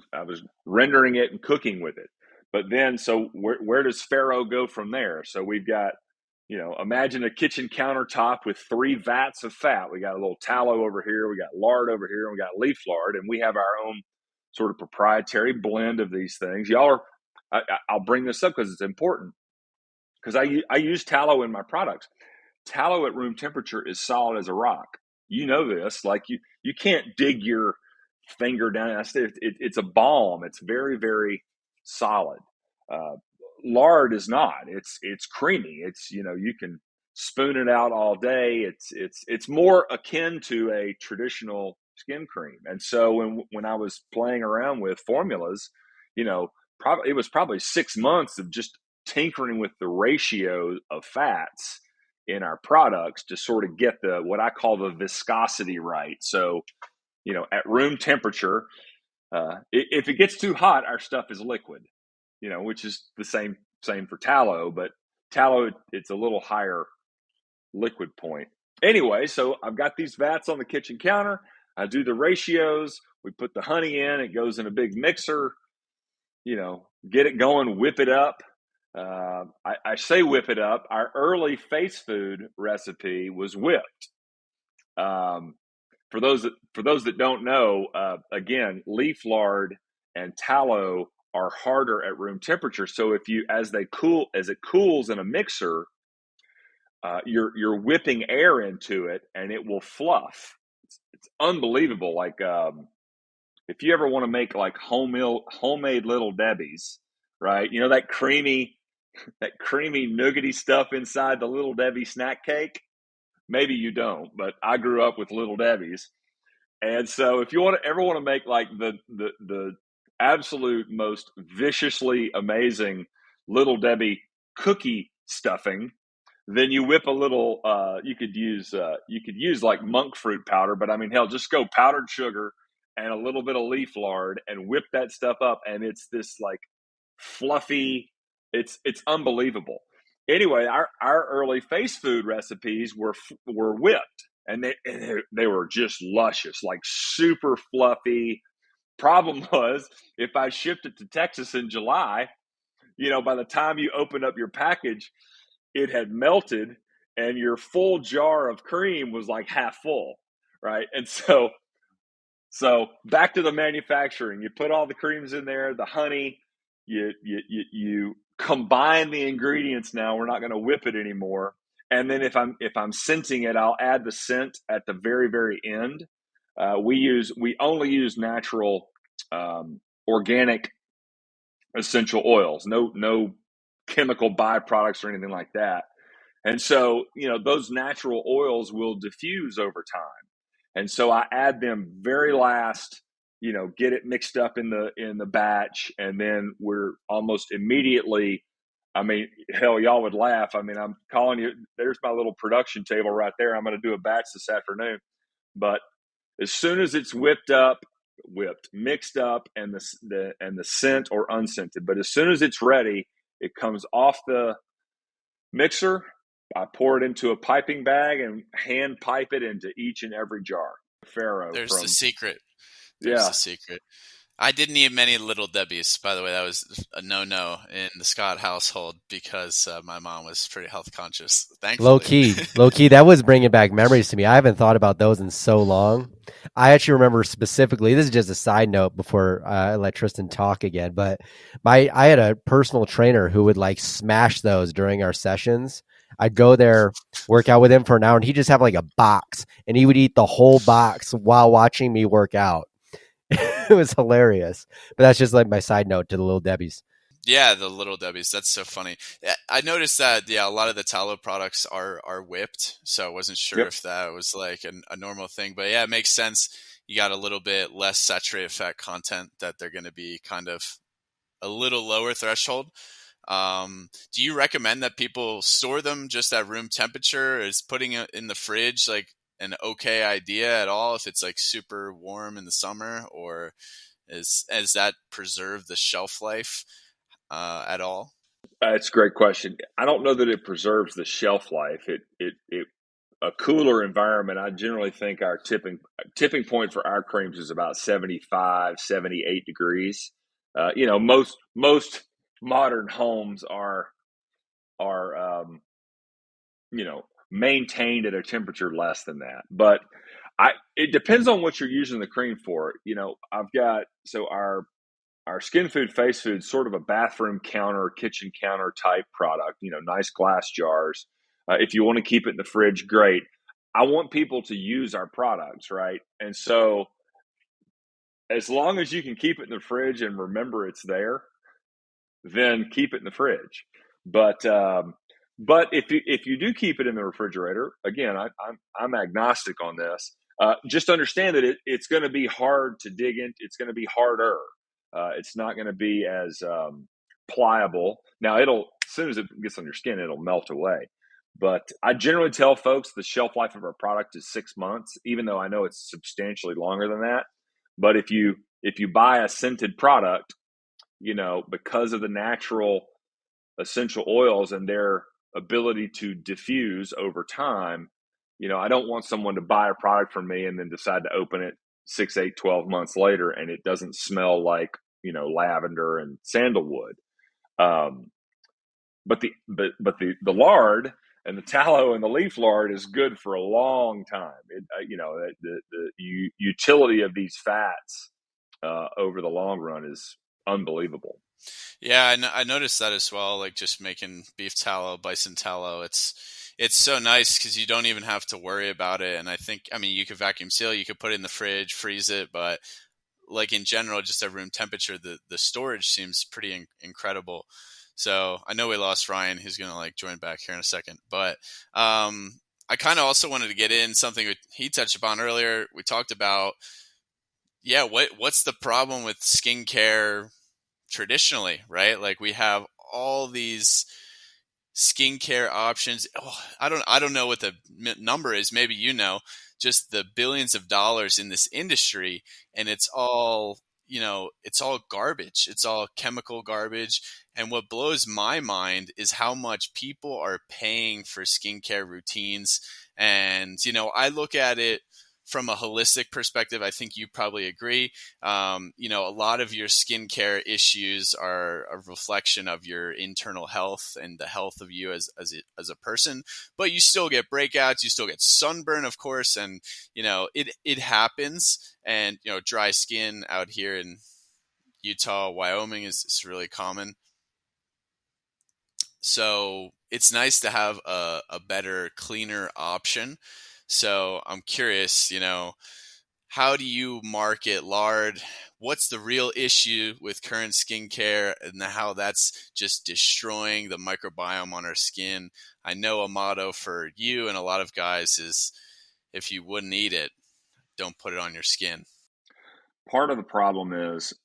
rendering it and cooking with it. But then, so where does Farrow go from there? So we've got, imagine a kitchen countertop with 3 vats of fat. We got a little tallow over here, we got lard over here, and we got leaf lard, and we have our own sort of proprietary blend of these things. I'll bring this up because it's important, because I use tallow in my products. Tallow at room temperature is solid as a rock. You know this, like you can't dig your finger down. It's a balm. It's very, very solid. Lard is not. It's creamy. It's you can spoon it out all day. It's more akin to a traditional skim cream. And so when I was playing around with formulas, it was probably 6 months of just tinkering with the ratio of fats in our products to sort of get what I call the viscosity right. So, at room temperature, if it gets too hot, our stuff is liquid, which is the same for tallow, but tallow, it's a little higher liquid point. Anyway, so I've got these vats on the kitchen counter. I do the ratios. We put the honey in. It goes in a big mixer, get it going, whip it up. I say whip it up. Our early face food recipe was whipped. For those that don't know, again, leaf lard and tallow are harder at room temperature. So as it cools in a mixer, you're whipping air into it, and it will fluff. It's unbelievable. Like if you ever want to make like homemade Little Debbie's, right? That creamy nougaty stuff inside the Little Debbie snack cake. Maybe you don't, but I grew up with Little Debbie's. And so if you ever want to make like the absolute most viciously amazing Little Debbie cookie stuffing, then you whip a little, you could use like monk fruit powder, but I mean, hell, just go powdered sugar and a little bit of leaf lard and whip that stuff up. And it's this like fluffy, it's unbelievable. Anyway, our early face food recipes were whipped, and they were just luscious, like super fluffy. Problem was, if I shipped it to Texas in July, by the time you opened up your package, it had melted, and your full jar of cream was like half full, right? And so back to the manufacturing. You put all the creams in there, the honey. You combine the ingredients. Now we're not going to whip it anymore. And then if I'm scenting it, I'll add the scent at the very, very end. We only use natural, organic essential oils. No chemical byproducts or anything like that. And so those natural oils will diffuse over time. And so I add them very last. Get it mixed up in the batch, and then we're almost immediately. I mean, hell, y'all would laugh. I mean, I'm calling you. There's my little production table right there. I'm going to do a batch this afternoon. But as soon as it's mixed up, and the scent or unscented, but as soon as it's ready, it comes off the mixer. I pour it into a piping bag and hand pipe it into each and every jar. Farrow There's the from, secret. There's yeah. the secret. I didn't eat many Little Debbie's, by the way. That was a no-no in the Scott household because my mom was pretty health conscious, Low thankfully. key, that was bringing back memories to me. I haven't thought about those in so long. I actually remember specifically. This is just a side note before I let Tristan talk again. But I had a personal trainer who would like smash those during our sessions. I'd go there, work out with him for an hour, and he'd just have like a box, and he would eat the whole box while watching me work out. It was hilarious. But that's just like my side note to the Little Debbie's. Yeah, the Little Debbie's. That's so funny. I noticed that, yeah, a lot of the tallow products are whipped. So I wasn't sure Yep. if that was like a normal thing. But yeah, it makes sense. You got a little bit less saturated fat content that they're going to be kind of a little lower threshold. Do you recommend that people store them just at room temperature? Is putting it in the fridge like an okay idea at all if it's like super warm in the summer, or is that preserve the shelf life at all? That's a great question. I don't know that it preserves the shelf life. It a cooler environment. I generally think our tipping point for our creams is about 75, 78 degrees. Most modern homes are maintained at a temperature less than that. But it depends on what you're using the cream for. I've got our skin food, face food, sort of a bathroom counter, kitchen counter type product, nice glass jars. If you want to keep it in the fridge, great. I want people to use our products, right? And so as long as you can keep it in the fridge and remember it's there, then keep it in the fridge. But if you do keep it in the refrigerator, again, I'm agnostic on this. Just understand that it's going to be hard to dig in. It's going to be harder. It's not going to be as pliable. Now, as soon as it gets on your skin, it'll melt away. But I generally tell folks the shelf life of our product is 6 months, even though I know it's substantially longer than that. But if you buy a scented product, because of the natural essential oils and their ability to diffuse over time, I don't want someone to buy a product from me and then decide to open it 6, 8, 12 months later and it doesn't smell like, lavender and sandalwood. But the lard and the tallow and the leaf lard is good for a long time. The utility of these fats over the long run is unbelievable. Yeah, I noticed that as well. Like just making beef tallow, bison tallow, it's so nice because you don't even have to worry about it. And you could vacuum seal, you could put it in the fridge, freeze it, but like in general, just at room temperature, the storage seems pretty incredible. So I know we lost Ryan, who's going to like join back here in a second, but I kind of also wanted to get in something he touched upon earlier. We talked about, yeah, what's the problem with skincare traditionally, right? Like we have all these skincare options. I don't know what the number is. Maybe just the billions of dollars in this industry, and it's all garbage. It's all chemical garbage. And what blows my mind is how much people are paying for skincare routines. And I look at it from a holistic perspective. I think you probably agree. A lot of your skincare issues are a reflection of your internal health and the health of you as a person. But you still get breakouts, you still get sunburn, of course, and it happens. And dry skin out here in Utah, Wyoming is really common. So it's nice to have a better, cleaner option. So I'm curious, how do you market lard? What's the real issue with current skincare and how that's just destroying the microbiome on our skin? I know a motto for you and a lot of guys is, if you wouldn't eat it, don't put it on your skin. Part of the problem is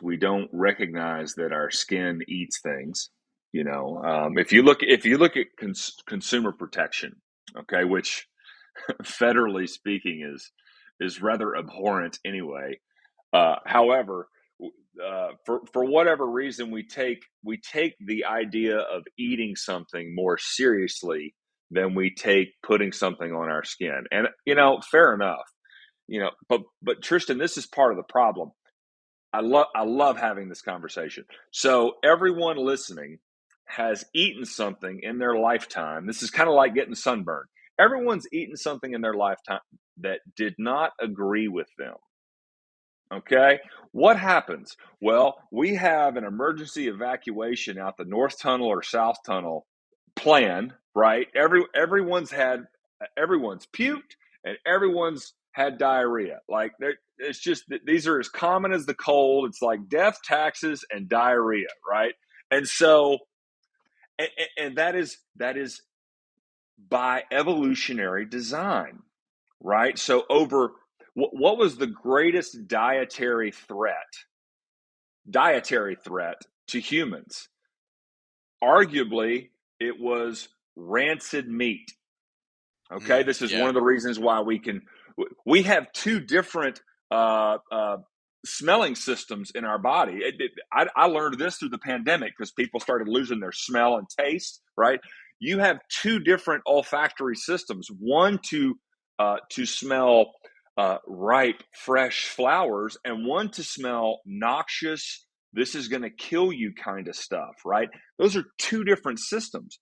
we don't recognize that our skin eats things. If you look at consumer protection, okay, which federally speaking is rather abhorrent anyway. However, for whatever reason, we take the idea of eating something more seriously than we take putting something on our skin. And fair enough. But Tristan, this is part of the problem. I love having this conversation. So everyone listening has eaten something in their lifetime. This is kind of like getting sunburned. Everyone's eaten something in their lifetime that did not agree with them. Okay, what happens? Well, we have an emergency evacuation out the north tunnel or south tunnel plan, right? Everyone's puked and everyone's had diarrhea. Like it's just these are as common as the cold. It's like death, taxes, and diarrhea, right? And so, and that is by evolutionary design, right? So what was the greatest dietary threat to humans? Arguably, it was rancid meat. Okay, this is one of the reasons why we have two different smelling systems in our body. I learned this through the pandemic because people started losing their smell and taste, right? You have two different olfactory systems, one to smell ripe, fresh flowers, and one to smell noxious, this is going to kill you kind of stuff, right? Those are two different systems.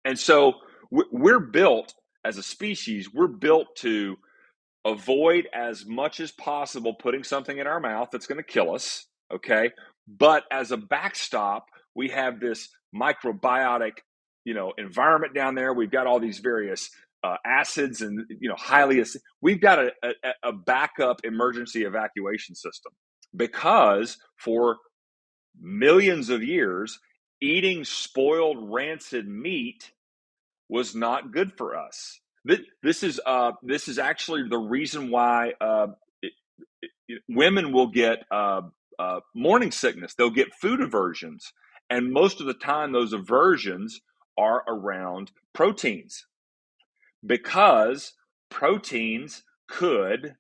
And so we're built as a species, we're built to avoid as much as possible putting something in our mouth that's going to kill us, okay? But as a backstop, we have this microbiotic, environment down there. We've got all these various acids and, we've got a backup emergency evacuation system because for millions of years, eating spoiled, rancid meat was not good for us. This is actually the reason why women will get morning sickness. They'll get food aversions, and most of the time, those aversions are around proteins, because proteins could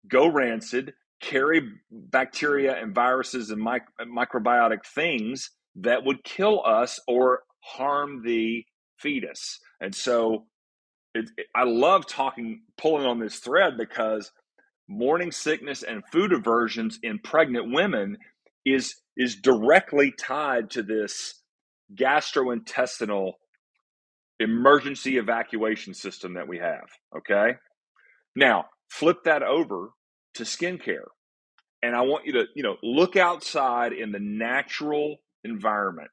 go rancid, carry bacteria and viruses and microbiotic things that would kill us or harm the fetus. And so I love pulling on this thread because morning sickness and food aversions in pregnant women is directly tied to this gastrointestinal emergency evacuation system that we have. Okay. Now flip that over to skincare. And I want you to, look outside in the natural environment.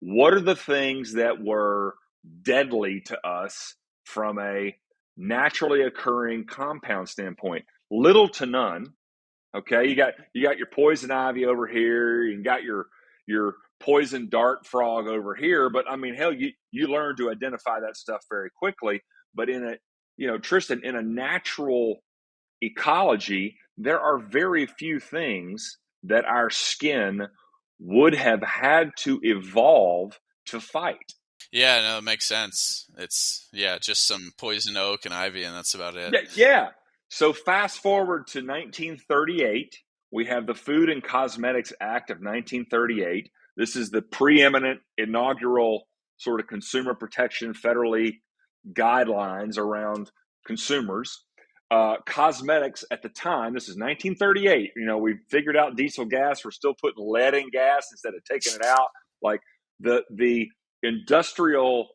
What are the things that were deadly to us from a naturally occurring compound standpoint? Little to none. Okay, you got your poison ivy over here, you got your poison dart frog over here, but I mean, hell, you learn to identify that stuff very quickly. But Tristan, in a natural ecology, there are very few things that our skin would have had to evolve to fight. Yeah, no, it makes sense. It's just some poison oak and ivy, and that's about it. Yeah. So fast forward to 1938, we have the Food and Cosmetics Act of 1938. This is the preeminent inaugural sort of consumer protection federally guidelines around consumers. Cosmetics at the time, this is 1938. We figured out diesel gas. We're still putting lead in gas instead of taking it out. Like the industrial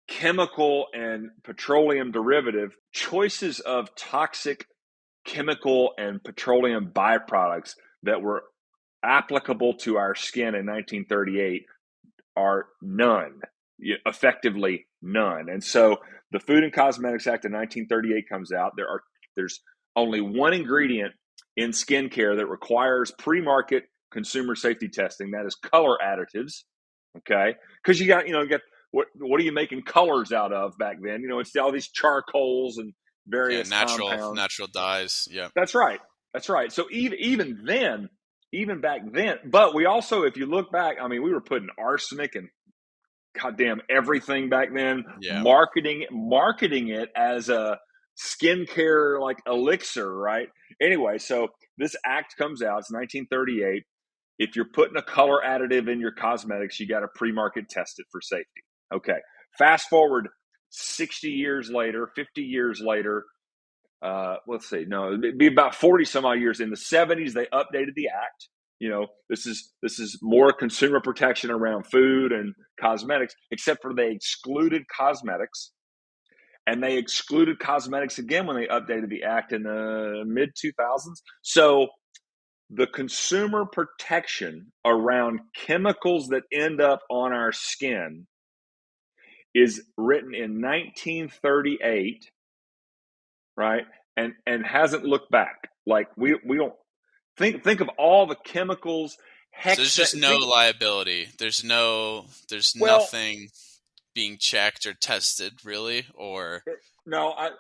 chemical and petroleum derivative choices of toxic chemical and petroleum byproducts that were applicable to our skin in 1938 are none, effectively none. And so the Food and Cosmetics Act of 1938 comes out. There's only one ingredient in skincare that requires pre-market consumer safety testing. That is color additives. Okay, because you got what are you making colors out of back then? It's all these charcoals and various compounds. Natural dyes. Yeah, that's right. So even back then, but we also, if you look back, I mean, we were putting arsenic and goddamn everything back then. Yeah. Marketing it as a skincare like elixir, right? Anyway, so this act comes out. It's 1938. If you're putting a color additive in your cosmetics, you got to pre-market test it for safety. Okay. Fast forward 60 years later, 50 years later, let's see, no, it'd be about 40 some odd years. In the 70s, they updated the act. This is more consumer protection around food and cosmetics, except for they excluded cosmetics. And they excluded cosmetics again when they updated the act in the mid 2000s. So the consumer protection around chemicals that end up on our skin is written in 1938, right? And hasn't looked back. Like we don't think of all the chemicals. So there's just no liability. There's nothing being checked or tested, really, or no. I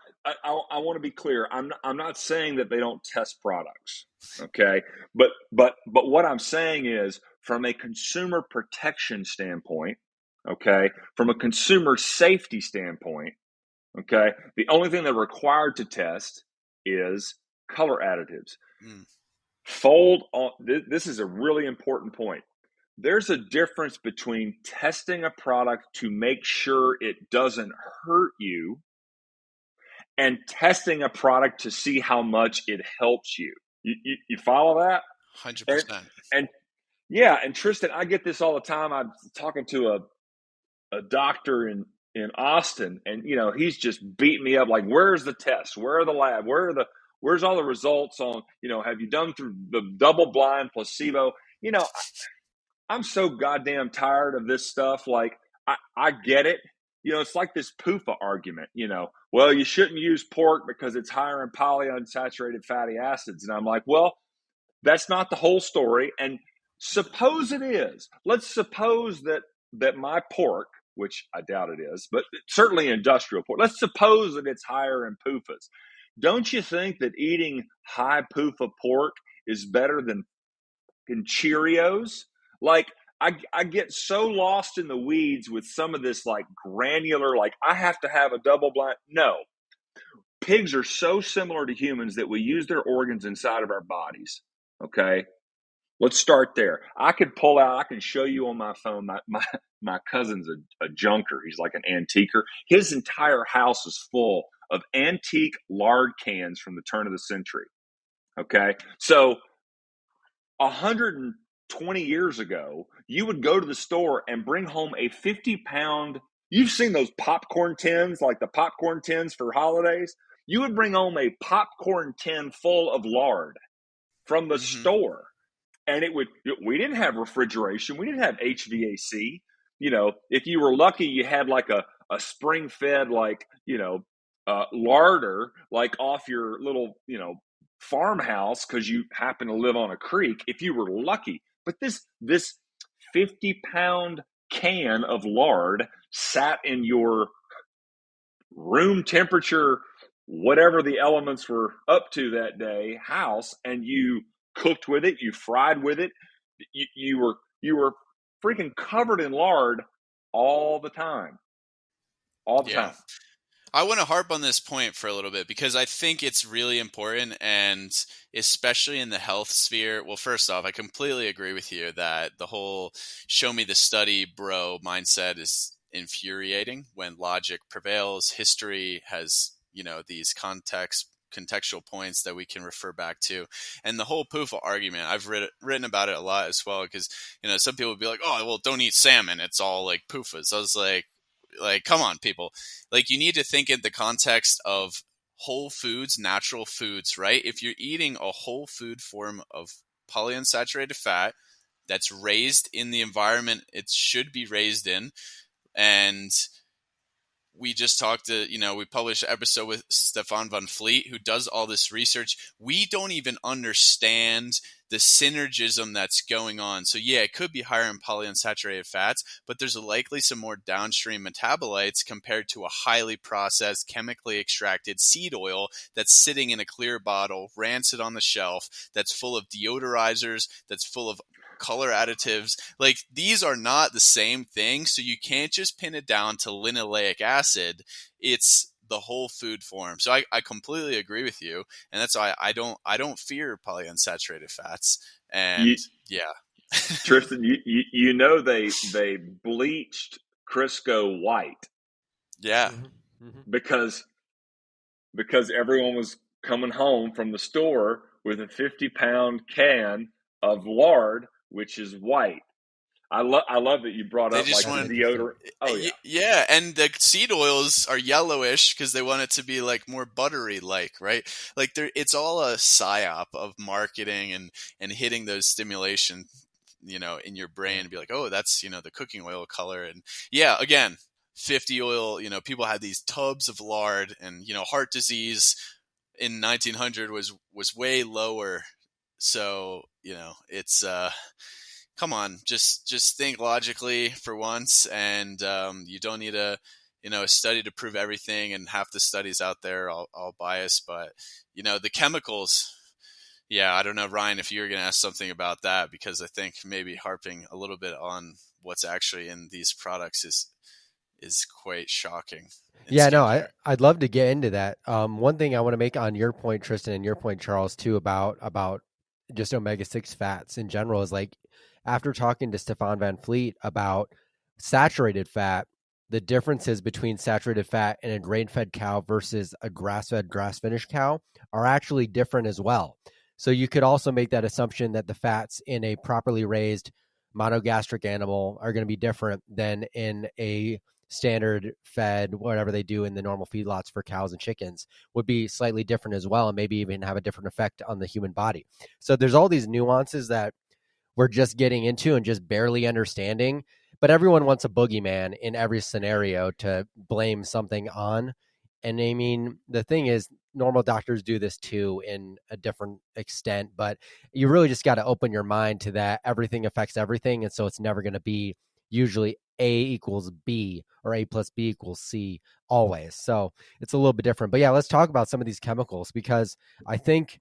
want to be clear. I'm not saying that they don't test products, okay? But what I'm saying is, from a consumer protection standpoint, okay, from a consumer safety standpoint, okay, the only thing they're required to test is color additives. Fold on. This is a really important point. There's a difference between testing a product to make sure it doesn't hurt you and testing a product to see how much it helps you. You follow that? 100%. And yeah, and Tristan, I get this all the time. I'm talking to a doctor in Austin, and he's just beating me up like, where's the test? Where are the lab? Where's all the results on, have you done through the double-blind placebo? I'm so goddamn tired of this stuff. Like, I get it. It's like this PUFA argument, well, you shouldn't use pork because it's higher in polyunsaturated fatty acids. And I'm like, well, that's not the whole story. And suppose it is. Let's suppose that my pork, which I doubt it is, but certainly industrial pork, let's suppose that it's higher in PUFAs. Don't you think that eating high PUFA pork is better than Cheerios? Like, I get so lost in the weeds with some of this like granular, like I have to have a double blind. No, pigs are so similar to humans that we use their organs inside of our bodies. Okay. Let's start there. I can show you on my phone. My cousin's a junker. He's like an antiquer. His entire house is full of antique lard cans from the turn of the century. Okay. So 120 years ago, you would go to the store and bring home a 50-pound, you've seen those popcorn tins, like the popcorn tins for holidays. You would bring home a popcorn tin full of lard from the store. And we didn't have refrigeration. We didn't have HVAC. If you were lucky, you had like a spring-fed, like, larder, like off your little, farmhouse because you happen to live on a creek, if you were lucky. But this 50-pound can of lard sat in your room temperature, whatever the elements were up to that day, house, and you cooked with it, you fried with it, you were freaking covered in lard all the time. Time. I want to harp on this point for a little bit because I think it's really important, and especially in the health sphere. Well, first off, I completely agree with you that the whole show me the study bro mindset is infuriating when logic prevails. History has, these contextual points that we can refer back to. And the whole PUFA argument, I've written about it a lot as well because, some people would be like, oh, well, don't eat salmon. It's all like PUFAs. I was like, come on, people. Like, you need to think in the context of whole foods, natural foods, right? If you're eating a whole food form of polyunsaturated fat that's raised in the environment it should be raised in, and we just talked to, we published an episode with Stefan Van Fleet, who does all this research. We don't even understand the synergism that's going on. So yeah, it could be higher in polyunsaturated fats, but there's likely some more downstream metabolites compared to a highly processed, chemically extracted seed oil that's sitting in a clear bottle, rancid on the shelf, that's full of deodorizers, that's full of color additives. Like, these are not the same thing, so you can't just pin it down to linoleic acid. It's the whole food form. So I completely agree with you, and that's why I don't fear polyunsaturated fats. And You, yeah, Tristan, you know they bleached Crisco white yeah, because everyone was coming home from the store with a 50-pound can of lard, which is white. I love that you brought they up just like want the deodorant. Oh yeah, yeah, and the seed oils are yellowish because they want it to be like more buttery, like right, like it's all a psyop of marketing and hitting those stimulation, in your brain and be like, oh, that's the cooking oil color, and yeah, again, 50 oil. People had these tubs of lard, and heart disease in 1900 was way lower. So it's come on, just think logically for once, and you don't need a study to prove everything, and half the studies out there all biased, but the chemicals. Yeah, I don't know, Ryan, if you were going to ask something about that, because I think maybe harping a little bit on what's actually in these products is quite shocking. Yeah, no, Skincare. I'd love to get into that. One thing I want to make on your point, Tristan, and your point, Charles, too, about just omega-6 fats in general is like, after talking to Stefan Van Fleet about saturated fat, the differences between saturated fat in a grain-fed cow versus a grass-fed, grass-finished cow are actually different as well. So you could also make that assumption that the fats in a properly raised monogastric animal are going to be different than in a standard fed, whatever they do in the normal feedlots for cows and chickens, would be slightly different as well, and maybe even have a different effect on the human body. So there's all these nuances that we're just getting into and just barely understanding, but everyone wants a boogeyman in every scenario to blame something on. And I mean, the thing is, normal doctors do this too in a different extent, but you really just got to open your mind to that everything affects everything. And so it's never going to be usually A equals B or A plus B equals C always. So it's a little bit different. But yeah, let's talk about some of these chemicals, because I think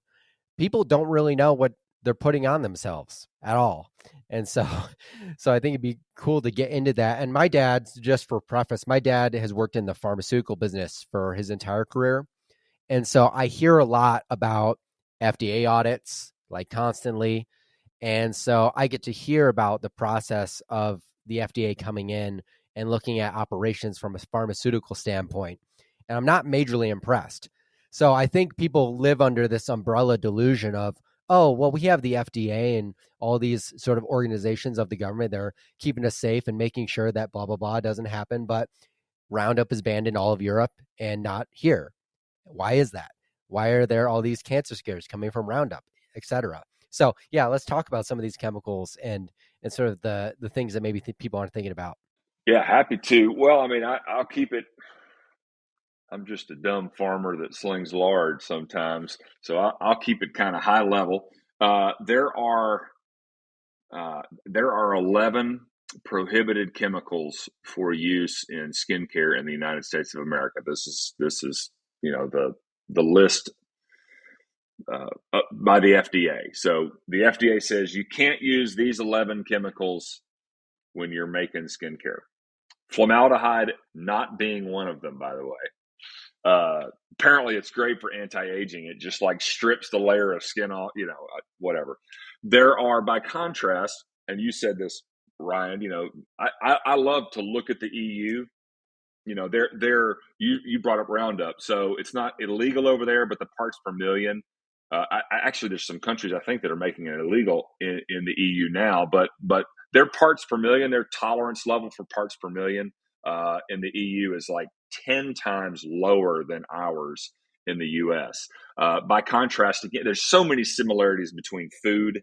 people don't really know what they're putting on themselves at all. And so I think it'd be cool to get into that. And my dad, just for preface, my dad has worked in the pharmaceutical business for his entire career. And so I hear a lot about FDA audits, like constantly. And so I get to hear about the process of the FDA coming in and looking at operations from a pharmaceutical standpoint. And I'm not majorly impressed. So I think people live under this umbrella delusion of, oh, well, we have the FDA and all these sort of organizations of the government. They're keeping us safe and making sure that blah, blah, blah doesn't happen. But Roundup is banned in all of Europe and not here. Why is that? Why are there all these cancer scares coming from Roundup, et cetera? So yeah, let's talk about some of these chemicals and sort of the things that maybe people aren't thinking about. yeah, happy to. Well, I mean, I'll keep it. I'm just a dumb farmer that slings lard sometimes, so I'll keep it kind of high level. There are 11 prohibited chemicals for use in skincare in the United States of America. This is the list by the FDA. So the FDA says you can't use these 11 chemicals when you're making skincare. Formaldehyde not being one of them, by the way. Apparently it's great for anti-aging. It just like strips the layer of skin off, whatever. There are, by contrast, and you said this, Ryan, I love to look at the EU. You brought up Roundup, so it's not illegal over there, but the parts per million. Actually, there's some countries I think that are making it illegal in the EU now, but their parts per million, their tolerance level for parts per million in the EU is like 10 times lower than ours in the US. By contrast, again, there's so many similarities between food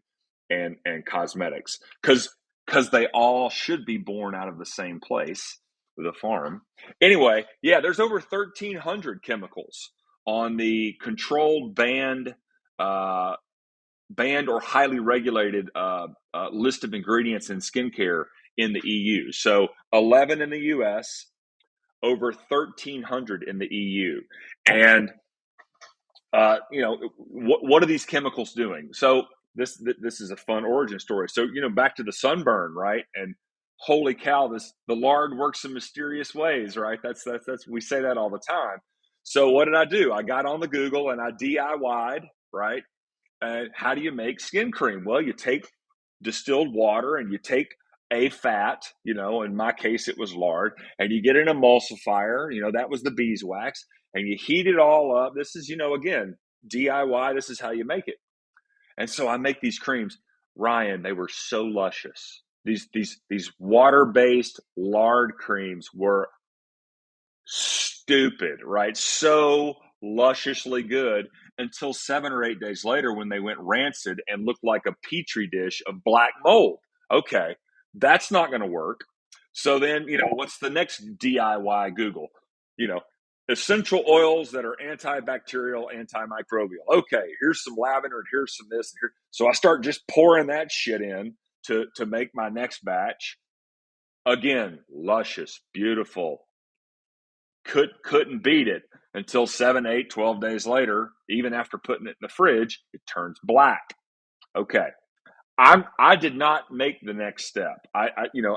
and cosmetics because they all should be born out of the same place, the farm. Anyway, yeah, there's over 1,300 chemicals on the controlled banned or highly regulated list of ingredients in skincare in the EU. So 11 in the US, over 1,300 in the EU. And, what are these chemicals doing? So this is a fun origin story. So, back to the sunburn, right? And holy cow, the lard works in mysterious ways, right? That's we say that all the time. So what did I do? I got on the Google and I DIY'd, right? And how do you make skin cream? Well, you take distilled water and you take a fat, in my case, it was lard, and you get an emulsifier, that was the beeswax, and you heat it all up. This is, again, DIY, this is how you make it. And so I make these creams. Ryan, they were so luscious. These water-based lard creams were stupid, right? So lusciously good until 7 or 8 days later when they went rancid and looked like a petri dish of black mold. Okay, that's not going to work. So then, what's the next DIY Google? Essential oils that are antibacterial, antimicrobial. Okay, here's some lavender and here's some this. And here. So I start just pouring that shit in to make my next batch. Again, luscious, beautiful. Couldn't beat it until 7, 8, 12 days later. Even after putting it in the fridge, it turns black. Okay. I did not make the next step. I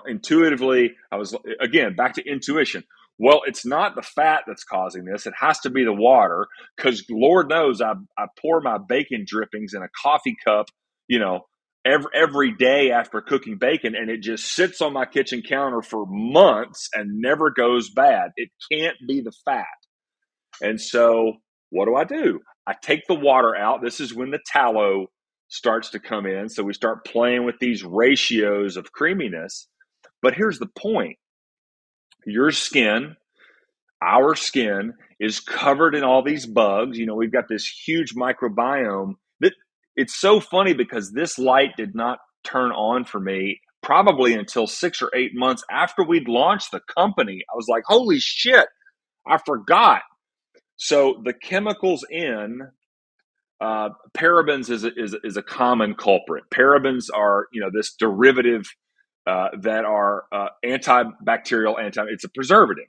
intuitively, I was, again, back to intuition. Well, it's not the fat that's causing this. It has to be the water, because Lord knows I pour my bacon drippings in a coffee cup, every day after cooking bacon, and it just sits on my kitchen counter for months and never goes bad. It can't be the fat. And so what do? I take the water out. This is when the tallow starts to come in. So we start playing with these ratios of creaminess. But here's the point. Your skin, our skin, is covered in all these bugs. We've got this huge microbiome. It's so funny because this light did not turn on for me probably until 6 or 8 months after we'd launched the company. I was like, holy shit, I forgot. So the chemicals in parabens is a common culprit. Parabens are, this derivative that are antibacterial, it's a preservative.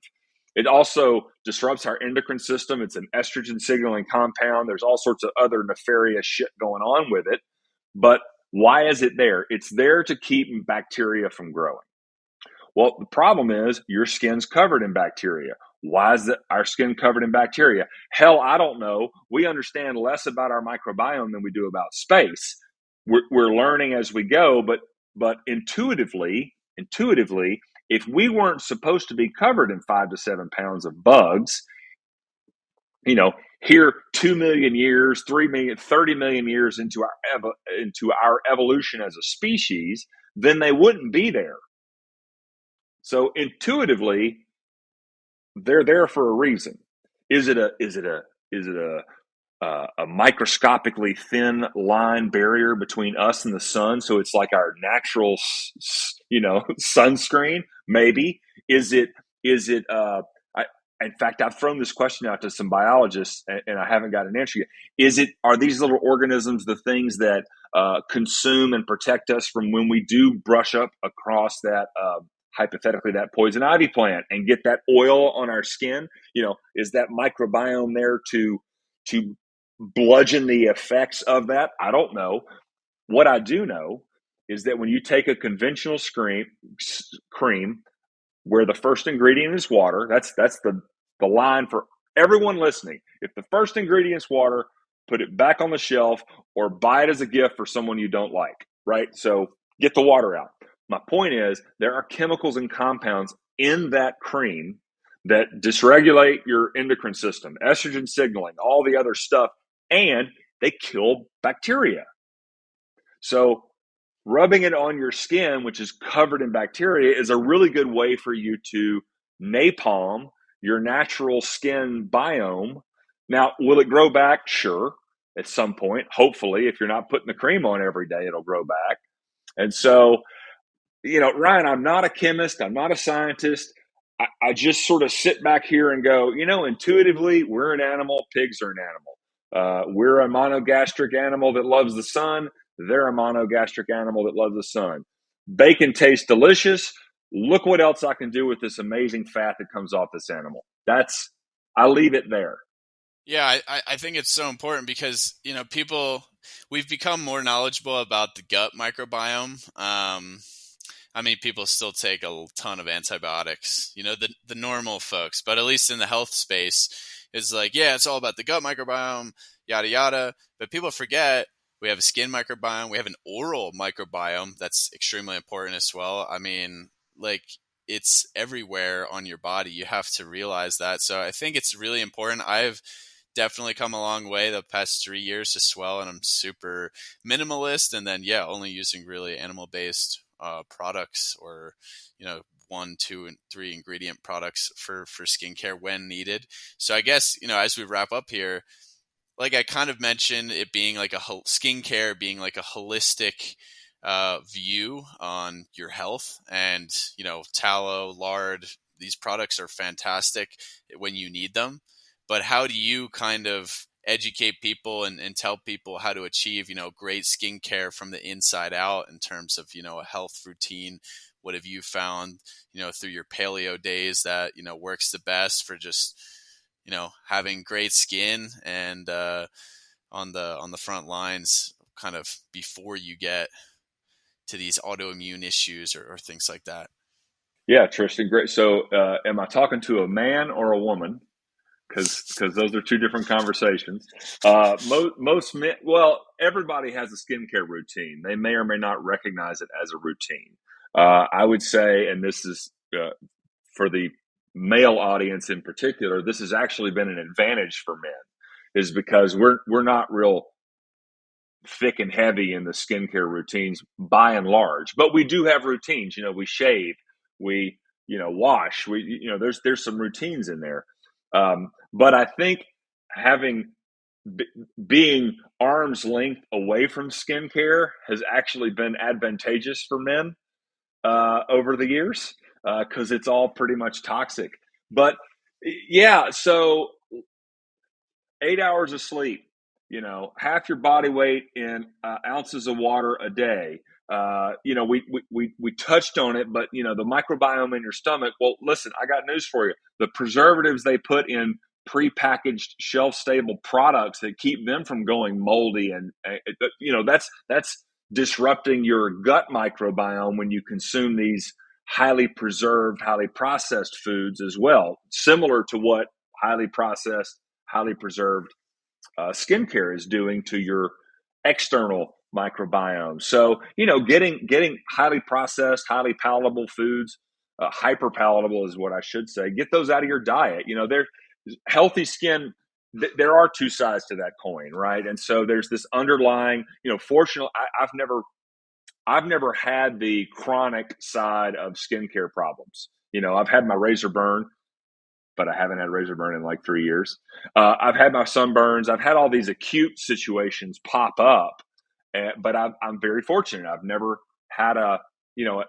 It also disrupts our endocrine system. It's an estrogen signaling compound. There's all sorts of other nefarious shit going on with it. But why is it there? It's there to keep bacteria from growing. Well, the problem is your skin's covered in bacteria. Why is our skin covered in bacteria? Hell, I don't know. We understand less about our microbiome than we do about space. We're learning as we go, but intuitively, if we weren't supposed to be covered in 5 to 7 pounds of bugs, here 2 million years, 3 million, 30 million years into our evolution as a species, then they wouldn't be there. So intuitively, they're there for a reason. Is it a microscopically thin line barrier between us and the sun? So it's like our natural, sunscreen. Maybe is it? In fact, I've thrown this question out to some biologists, and I haven't got an answer yet. Are these little organisms the things that consume and protect us from when we do brush up across that? Hypothetically, that poison ivy plant and get that oil on our skin? Is that microbiome there to bludgeon the effects of that? I don't know. What I do know is that when you take a conventional cream where the first ingredient is water, that's the line for everyone listening. If the first ingredient is water, put it back on the shelf or buy it as a gift for someone you don't like, right? So get the water out. My point is there are chemicals and compounds in that cream that dysregulate your endocrine system, estrogen signaling, all the other stuff, and they kill bacteria. So rubbing it on your skin, which is covered in bacteria, is a really good way for you to napalm your natural skin biome. Now, will it grow back? Sure, at some point. Hopefully, if you're not putting the cream on every day, it'll grow back. And so, Ryan, I'm not a chemist. I'm not a scientist. I just sort of sit back here and go, intuitively, we're an animal. Pigs are an animal. We're a monogastric animal that loves the sun. They're a monogastric animal that loves the sun. Bacon tastes delicious. Look what else I can do with this amazing fat that comes off this animal. I leave it there. Yeah, I think it's so important because, we've become more knowledgeable about the gut microbiome. I mean, people still take a ton of antibiotics, the normal folks, but at least in the health space, it's like, yeah, it's all about the gut microbiome, yada, yada. But people forget we have a skin microbiome. We have an oral microbiome that's extremely important as well. I mean, like, it's everywhere on your body. You have to realize that. So I think it's really important. I've definitely come a long way the past 3 years to swell, and I'm super minimalist. And then, yeah, only using really animal-based products, or 1, 2, and 3 ingredient products for skincare when needed. So I guess, as we wrap up here, like I kind of mentioned, it being like skincare being like a holistic view on your health, and tallow, lard, these products are fantastic when you need them. But how do you kind of educate people and tell people how to achieve, great skincare from the inside out in terms of, a health routine? What have you found, through your paleo days that, works the best for just, having great skin and on the front lines kind of before you get to these autoimmune issues or things like that? Yeah, Tristan, great. So am I talking to a man or a woman? Because those are two different conversations. Most men, well, everybody has a skincare routine. They may or may not recognize it as a routine. I would say, and this is for the male audience in particular, this has actually been an advantage for men, is because we're not real thick and heavy in the skincare routines by and large, but we do have routines. We shave, we wash, there's some routines in there. But I think being arm's length away from skincare has actually been advantageous for men over the years, because it's all pretty much toxic. But yeah, so 8 hours of sleep, half your body weight in ounces of water a day. We touched on it, but the microbiome in your stomach. Well, listen, I got news for you. The preservatives they put in prepackaged, shelf-stable products that keep them from going moldy, and that's disrupting your gut microbiome when you consume these highly preserved, highly processed foods as well. Similar to what highly processed, highly preserved skincare is doing to your external microbiome. So, getting highly processed, highly palatable foods, hyper palatable is what I should say. Get those out of your diet. They're healthy skin. There are two sides to that coin, right? And so there's this underlying. Fortunately, I've never had the chronic side of skincare problems. I've had my razor burn, but I haven't had razor burn in like 3 years. I've had my sunburns. I've had all these acute situations pop up, but I'm very fortunate. I've never had an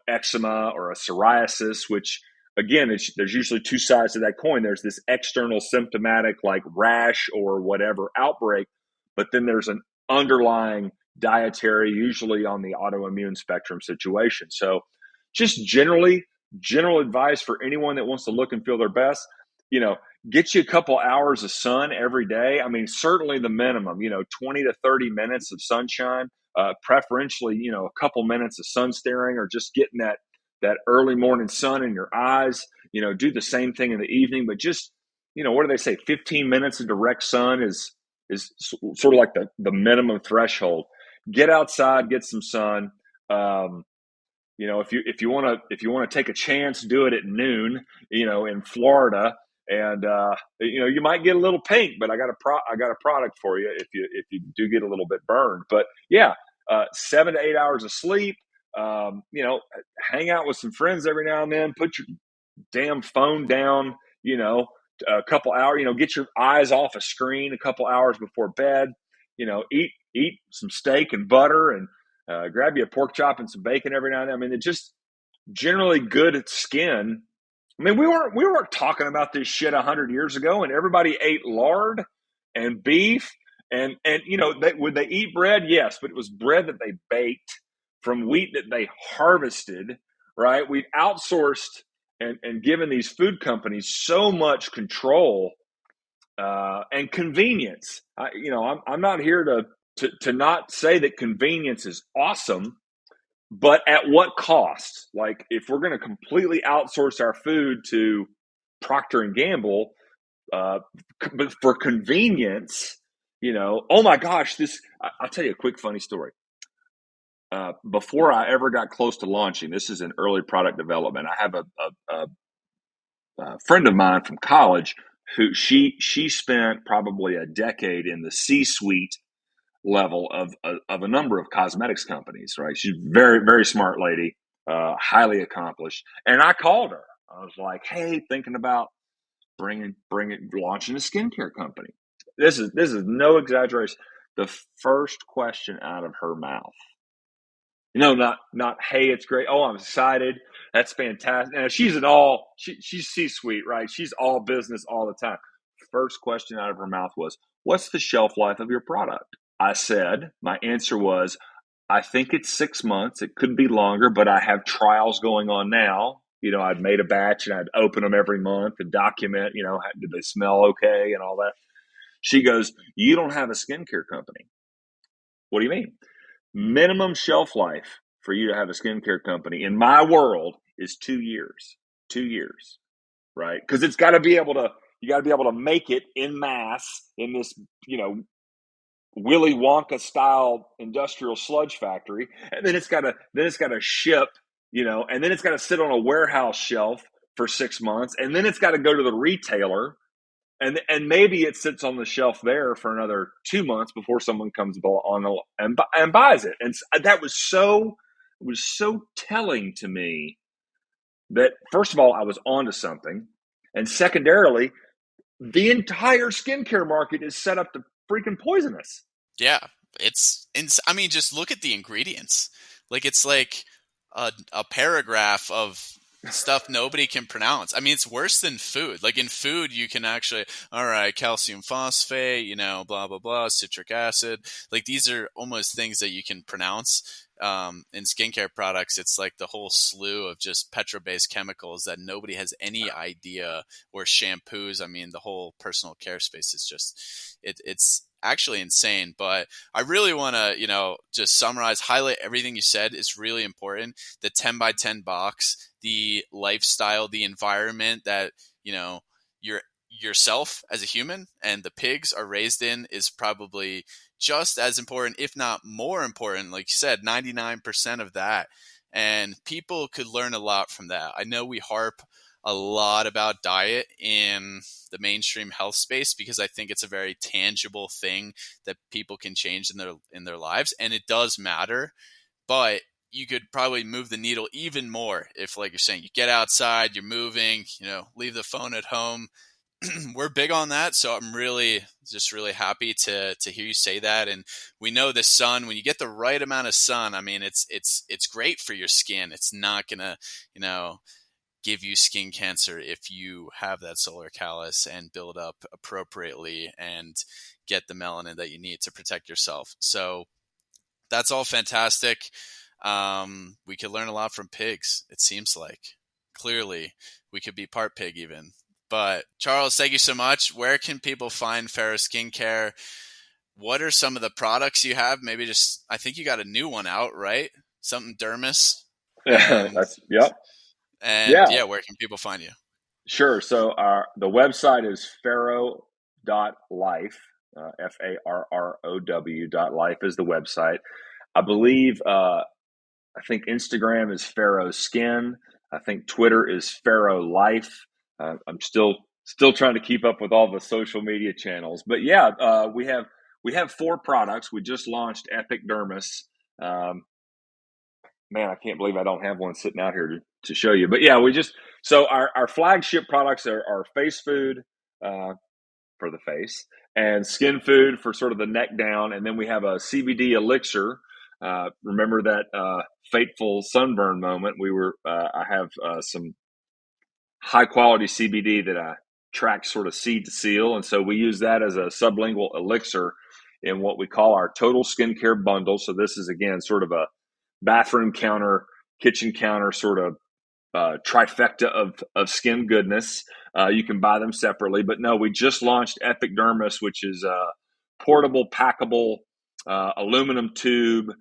eczema or a psoriasis, which again, there's usually two sides to that coin. There's this external symptomatic like rash or whatever outbreak, but then there's an underlying dietary, usually on the autoimmune spectrum situation. So just general advice for anyone that wants to look and feel their best, get you a couple hours of sun every day. I mean, certainly the minimum, 20 to 30 minutes of sunshine, preferentially, a couple minutes of sun staring, or just getting that early morning sun in your eyes. Do the same thing in the evening, but just, what do they say? 15 minutes of direct sun is sort of like the minimum threshold. Get outside, get some sun. If you want to take a chance, do it at noon, in Florida, and you might get a little pink, but I got a product for you if you do get a little bit burned. But yeah, 7 to 8 hours of sleep. Hang out with some friends every now and then. Put your damn phone down. A couple hours. Get your eyes off a screen a couple hours before bed. Eat some steak and butter, and grab you a pork chop and some bacon every now and then. I mean, it's just generally good at skin. I mean, we weren't talking about this shit 100 years ago, and everybody ate lard and beef, and would they eat bread? Yes, but it was bread that they baked from wheat that they harvested. Right? We've outsourced and given these food companies so much control and convenience. I'm not here to not say that convenience is awesome, but at what cost? Like, if we're going to completely outsource our food to Procter and Gamble, but for convenience, oh my gosh, I'll tell you a quick funny story. Before I ever got close to launching, this is in early product development. I have a friend of mine from college who she spent probably a decade in the C-suite level of a number of cosmetics companies, right? She's a very, very smart lady, highly accomplished. And I called her. I was like, hey, thinking about launching a skincare company. This is no exaggeration. The first question out of her mouth, not, hey, it's great. Oh, I'm excited. That's fantastic. And she's she's C-suite, right? She's all business all the time. First question out of her mouth was, what's the shelf life of your product? My answer was, I think it's 6 months. It could be longer, but I have trials going on now. I'd made a batch and I'd open them every month and document, did they smell okay and all that. She goes, you don't have a skincare company. What do you mean? Minimum shelf life for you to have a skincare company in my world is 2 years. 2 years, right? Because you got to be able to make it in mass in this, Willy Wonka style industrial sludge factory, and then it's got to ship, and then it's got to sit on a warehouse shelf for 6 months, and then it's got to go to the retailer, and maybe it sits on the shelf there for another 2 months before someone comes on and buys it. And that was so telling to me that, first of all, I was onto something, and secondarily, the entire skincare market is set up to freaking poison us. Yeah, I mean, just look at the ingredients. Like, it's like a paragraph of stuff nobody can pronounce. I mean, it's worse than food. Like, in food, you can actually, all right, calcium phosphate, blah, blah, blah, citric acid. Like, these are almost things that you can pronounce. In skincare products, it's like the whole slew of just petro-based chemicals that nobody has any idea, or shampoos. I mean, the whole personal care space is just, it's actually insane. But I really want to, just summarize, highlight everything you said is really important. The 10 by 10 box, the lifestyle, the environment that, yourself as a human and the pigs are raised in is probably just as important, if not more important. Like you said, 99% of that. And people could learn a lot from that. I know we harp a lot about diet in the mainstream health space because I think it's a very tangible thing that people can change in their lives, and it does matter. But you could probably move the needle even more if, like you're saying, you get outside, you're moving, leave the phone at home. We're big on that, so I'm really happy to hear you say that. And we know the sun, when you get the right amount of sun, I mean, it's great for your skin. It's not gonna give you skin cancer if you have that solar callus and build up appropriately and get the melanin that you need to protect yourself. So that's all fantastic. We could learn a lot from pigs, it seems like. Clearly, we could be part pig even. But Charles, thank you so much. Where can people find Farrow Skincare? What are some of the products you have? Maybe I think you got a new one out, right? Something dermis. Yep. And yeah, where can people find you? Sure. So the website is farrow.life, FARROW.life is the website. I believe, I think Instagram is Farrow Skin. I think Twitter is Farrow Life. I'm still trying to keep up with all the social media channels, but yeah, we have 4 products. We just launched Epic Dermis. Man, I can't believe I don't have one sitting out here to show you. But yeah, so our flagship products are face food for the face and skin food for sort of the neck down. And then we have a CBD elixir. Remember that fateful sunburn moment? I have some high quality CBD that I track sort of seed to seal. And so we use that as a sublingual elixir in what we call our total skincare bundle. So this is, again, sort of a bathroom counter, kitchen counter sort of trifecta of skin goodness. You can buy them separately, but no, we just launched Epic Dermis, which is a portable, packable aluminum tube.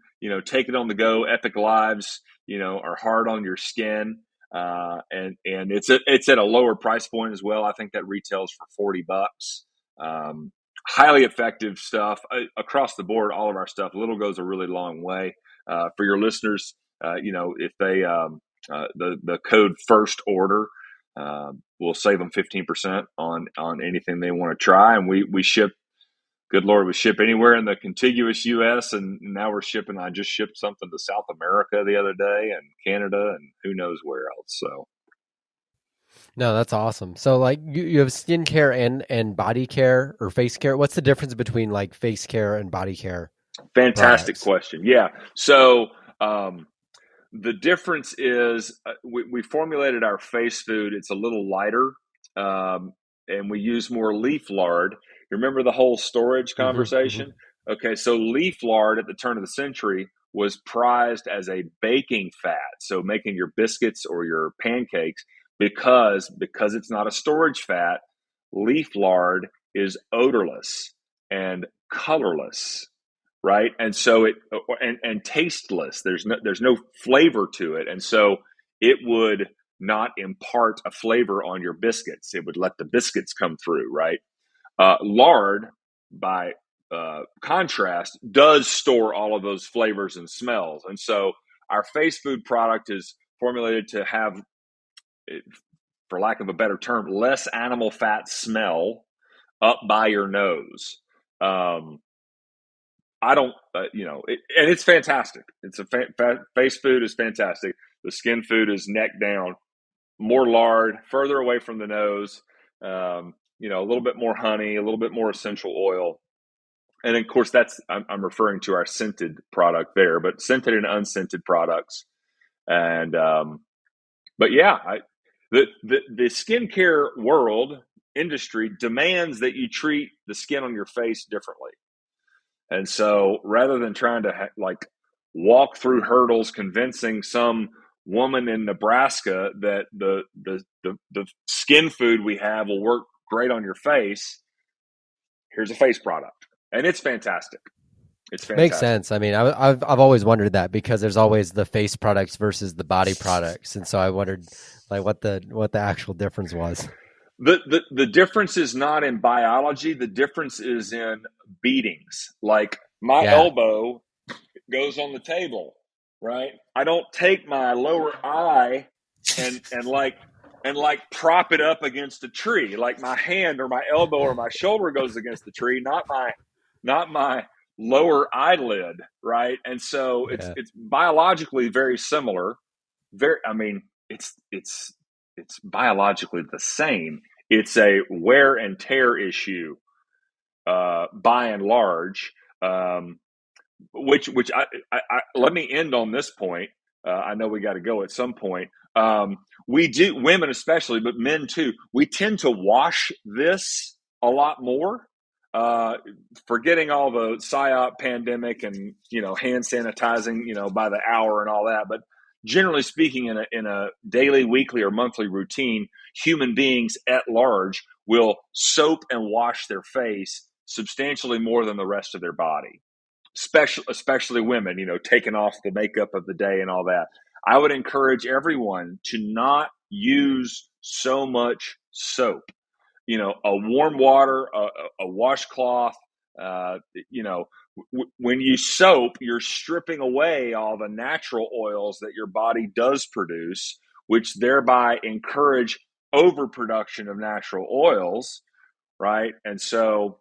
take it on the go. Epic Lives, are hard on your skin. And it's at a lower price point as well. I think that retails for $40. Highly effective stuff across the board. All of our stuff, little goes a really long way. For your listeners, if they the code first order will save them 15% on anything they want to try, and we ship. Good Lord, we ship anywhere in the contiguous U.S. and now we're shipping. I just shipped something to South America the other day, and Canada, and who knows where else. So. No, that's awesome. So like you have skincare and body care or face care. What's the difference between like face care and body care? Fantastic products? question. Yeah. So the difference is we formulated our face food. It's a little lighter, and we use more leaf lard. Remember the whole storage conversation? Okay, so leaf lard at the turn of the century was prized as a baking fat, so making your biscuits or your pancakes, because it's not a storage fat. Leaf lard is odorless and colorless, right? And so and tasteless. There's no flavor to it, and so it would not impart a flavor on your biscuits. It would let the biscuits come through, right? Lard, by contrast, does store all of those flavors and smells. And so our face food product is formulated to have, for lack of a better term, less animal fat smell up by your nose. I don't, and it's fantastic. It's face food is fantastic. The skin food is neck down, more lard, further away from the nose. A little bit more honey, a little bit more essential oil. And of course, I'm referring to our scented product there, but scented and unscented products. And, but yeah, the skincare industry demands that you treat the skin on your face differently. And so rather than trying to walk through hurdles, convincing some woman in Nebraska that the skin food we have will work great on your face, here's a face product, and it's fantastic. It's fantastic. Makes sense. I mean, I've always wondered that, because there's always the face products versus the body products, and so I wondered like what the actual difference was. The difference is not in biology. The difference is in beatings. Like my elbow goes on the table, right? I don't take my lower eye and prop it up against a tree. Like my hand or my elbow or my shoulder goes against the tree, not my lower eyelid, right? And so it's biologically very similar. It's biologically the same. It's a wear and tear issue, by and large. Which I let me end on this point. I know we got to go at some point. We do, women especially, but men too. We tend to wash this a lot more, forgetting all the PSYOP pandemic and hand sanitizing by the hour and all that. But generally speaking, in a daily, weekly, or monthly routine, human beings at large will soap and wash their face substantially more than the rest of their body. Especially women, taking off the makeup of the day and all that. I would encourage everyone to not use so much soap. A warm water, a washcloth. When you soap, you're stripping away all the natural oils that your body does produce, which thereby encourage overproduction of natural oils, right? And so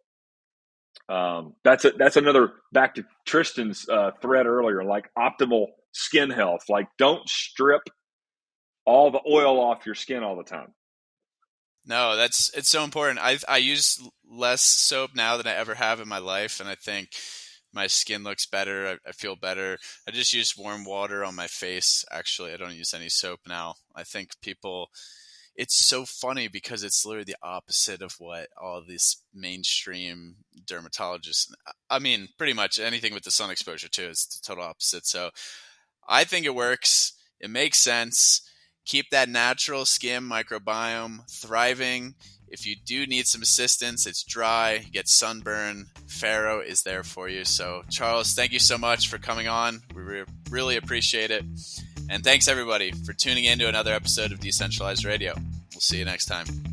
that's another, back to Tristan's thread earlier, like optimal skin health. Like, don't strip all the oil off your skin all the time. No, it's so important. I use less soap now than I ever have in my life, and I think my skin looks better. I feel better. I just use warm water on my face. Actually, I don't use any soap now. I think it's so funny because it's literally the opposite of what all these mainstream dermatologists, I mean, pretty much anything with the sun exposure too, is the total opposite. So I think it works. It makes sense. Keep that natural skin microbiome thriving. If you do need some assistance, it's dry, you get sunburn, Farrow is there for you. So Charles, thank you so much for coming on. We really appreciate it. And thanks everybody for tuning in to another episode of Decentralized Radio. We'll see you next time.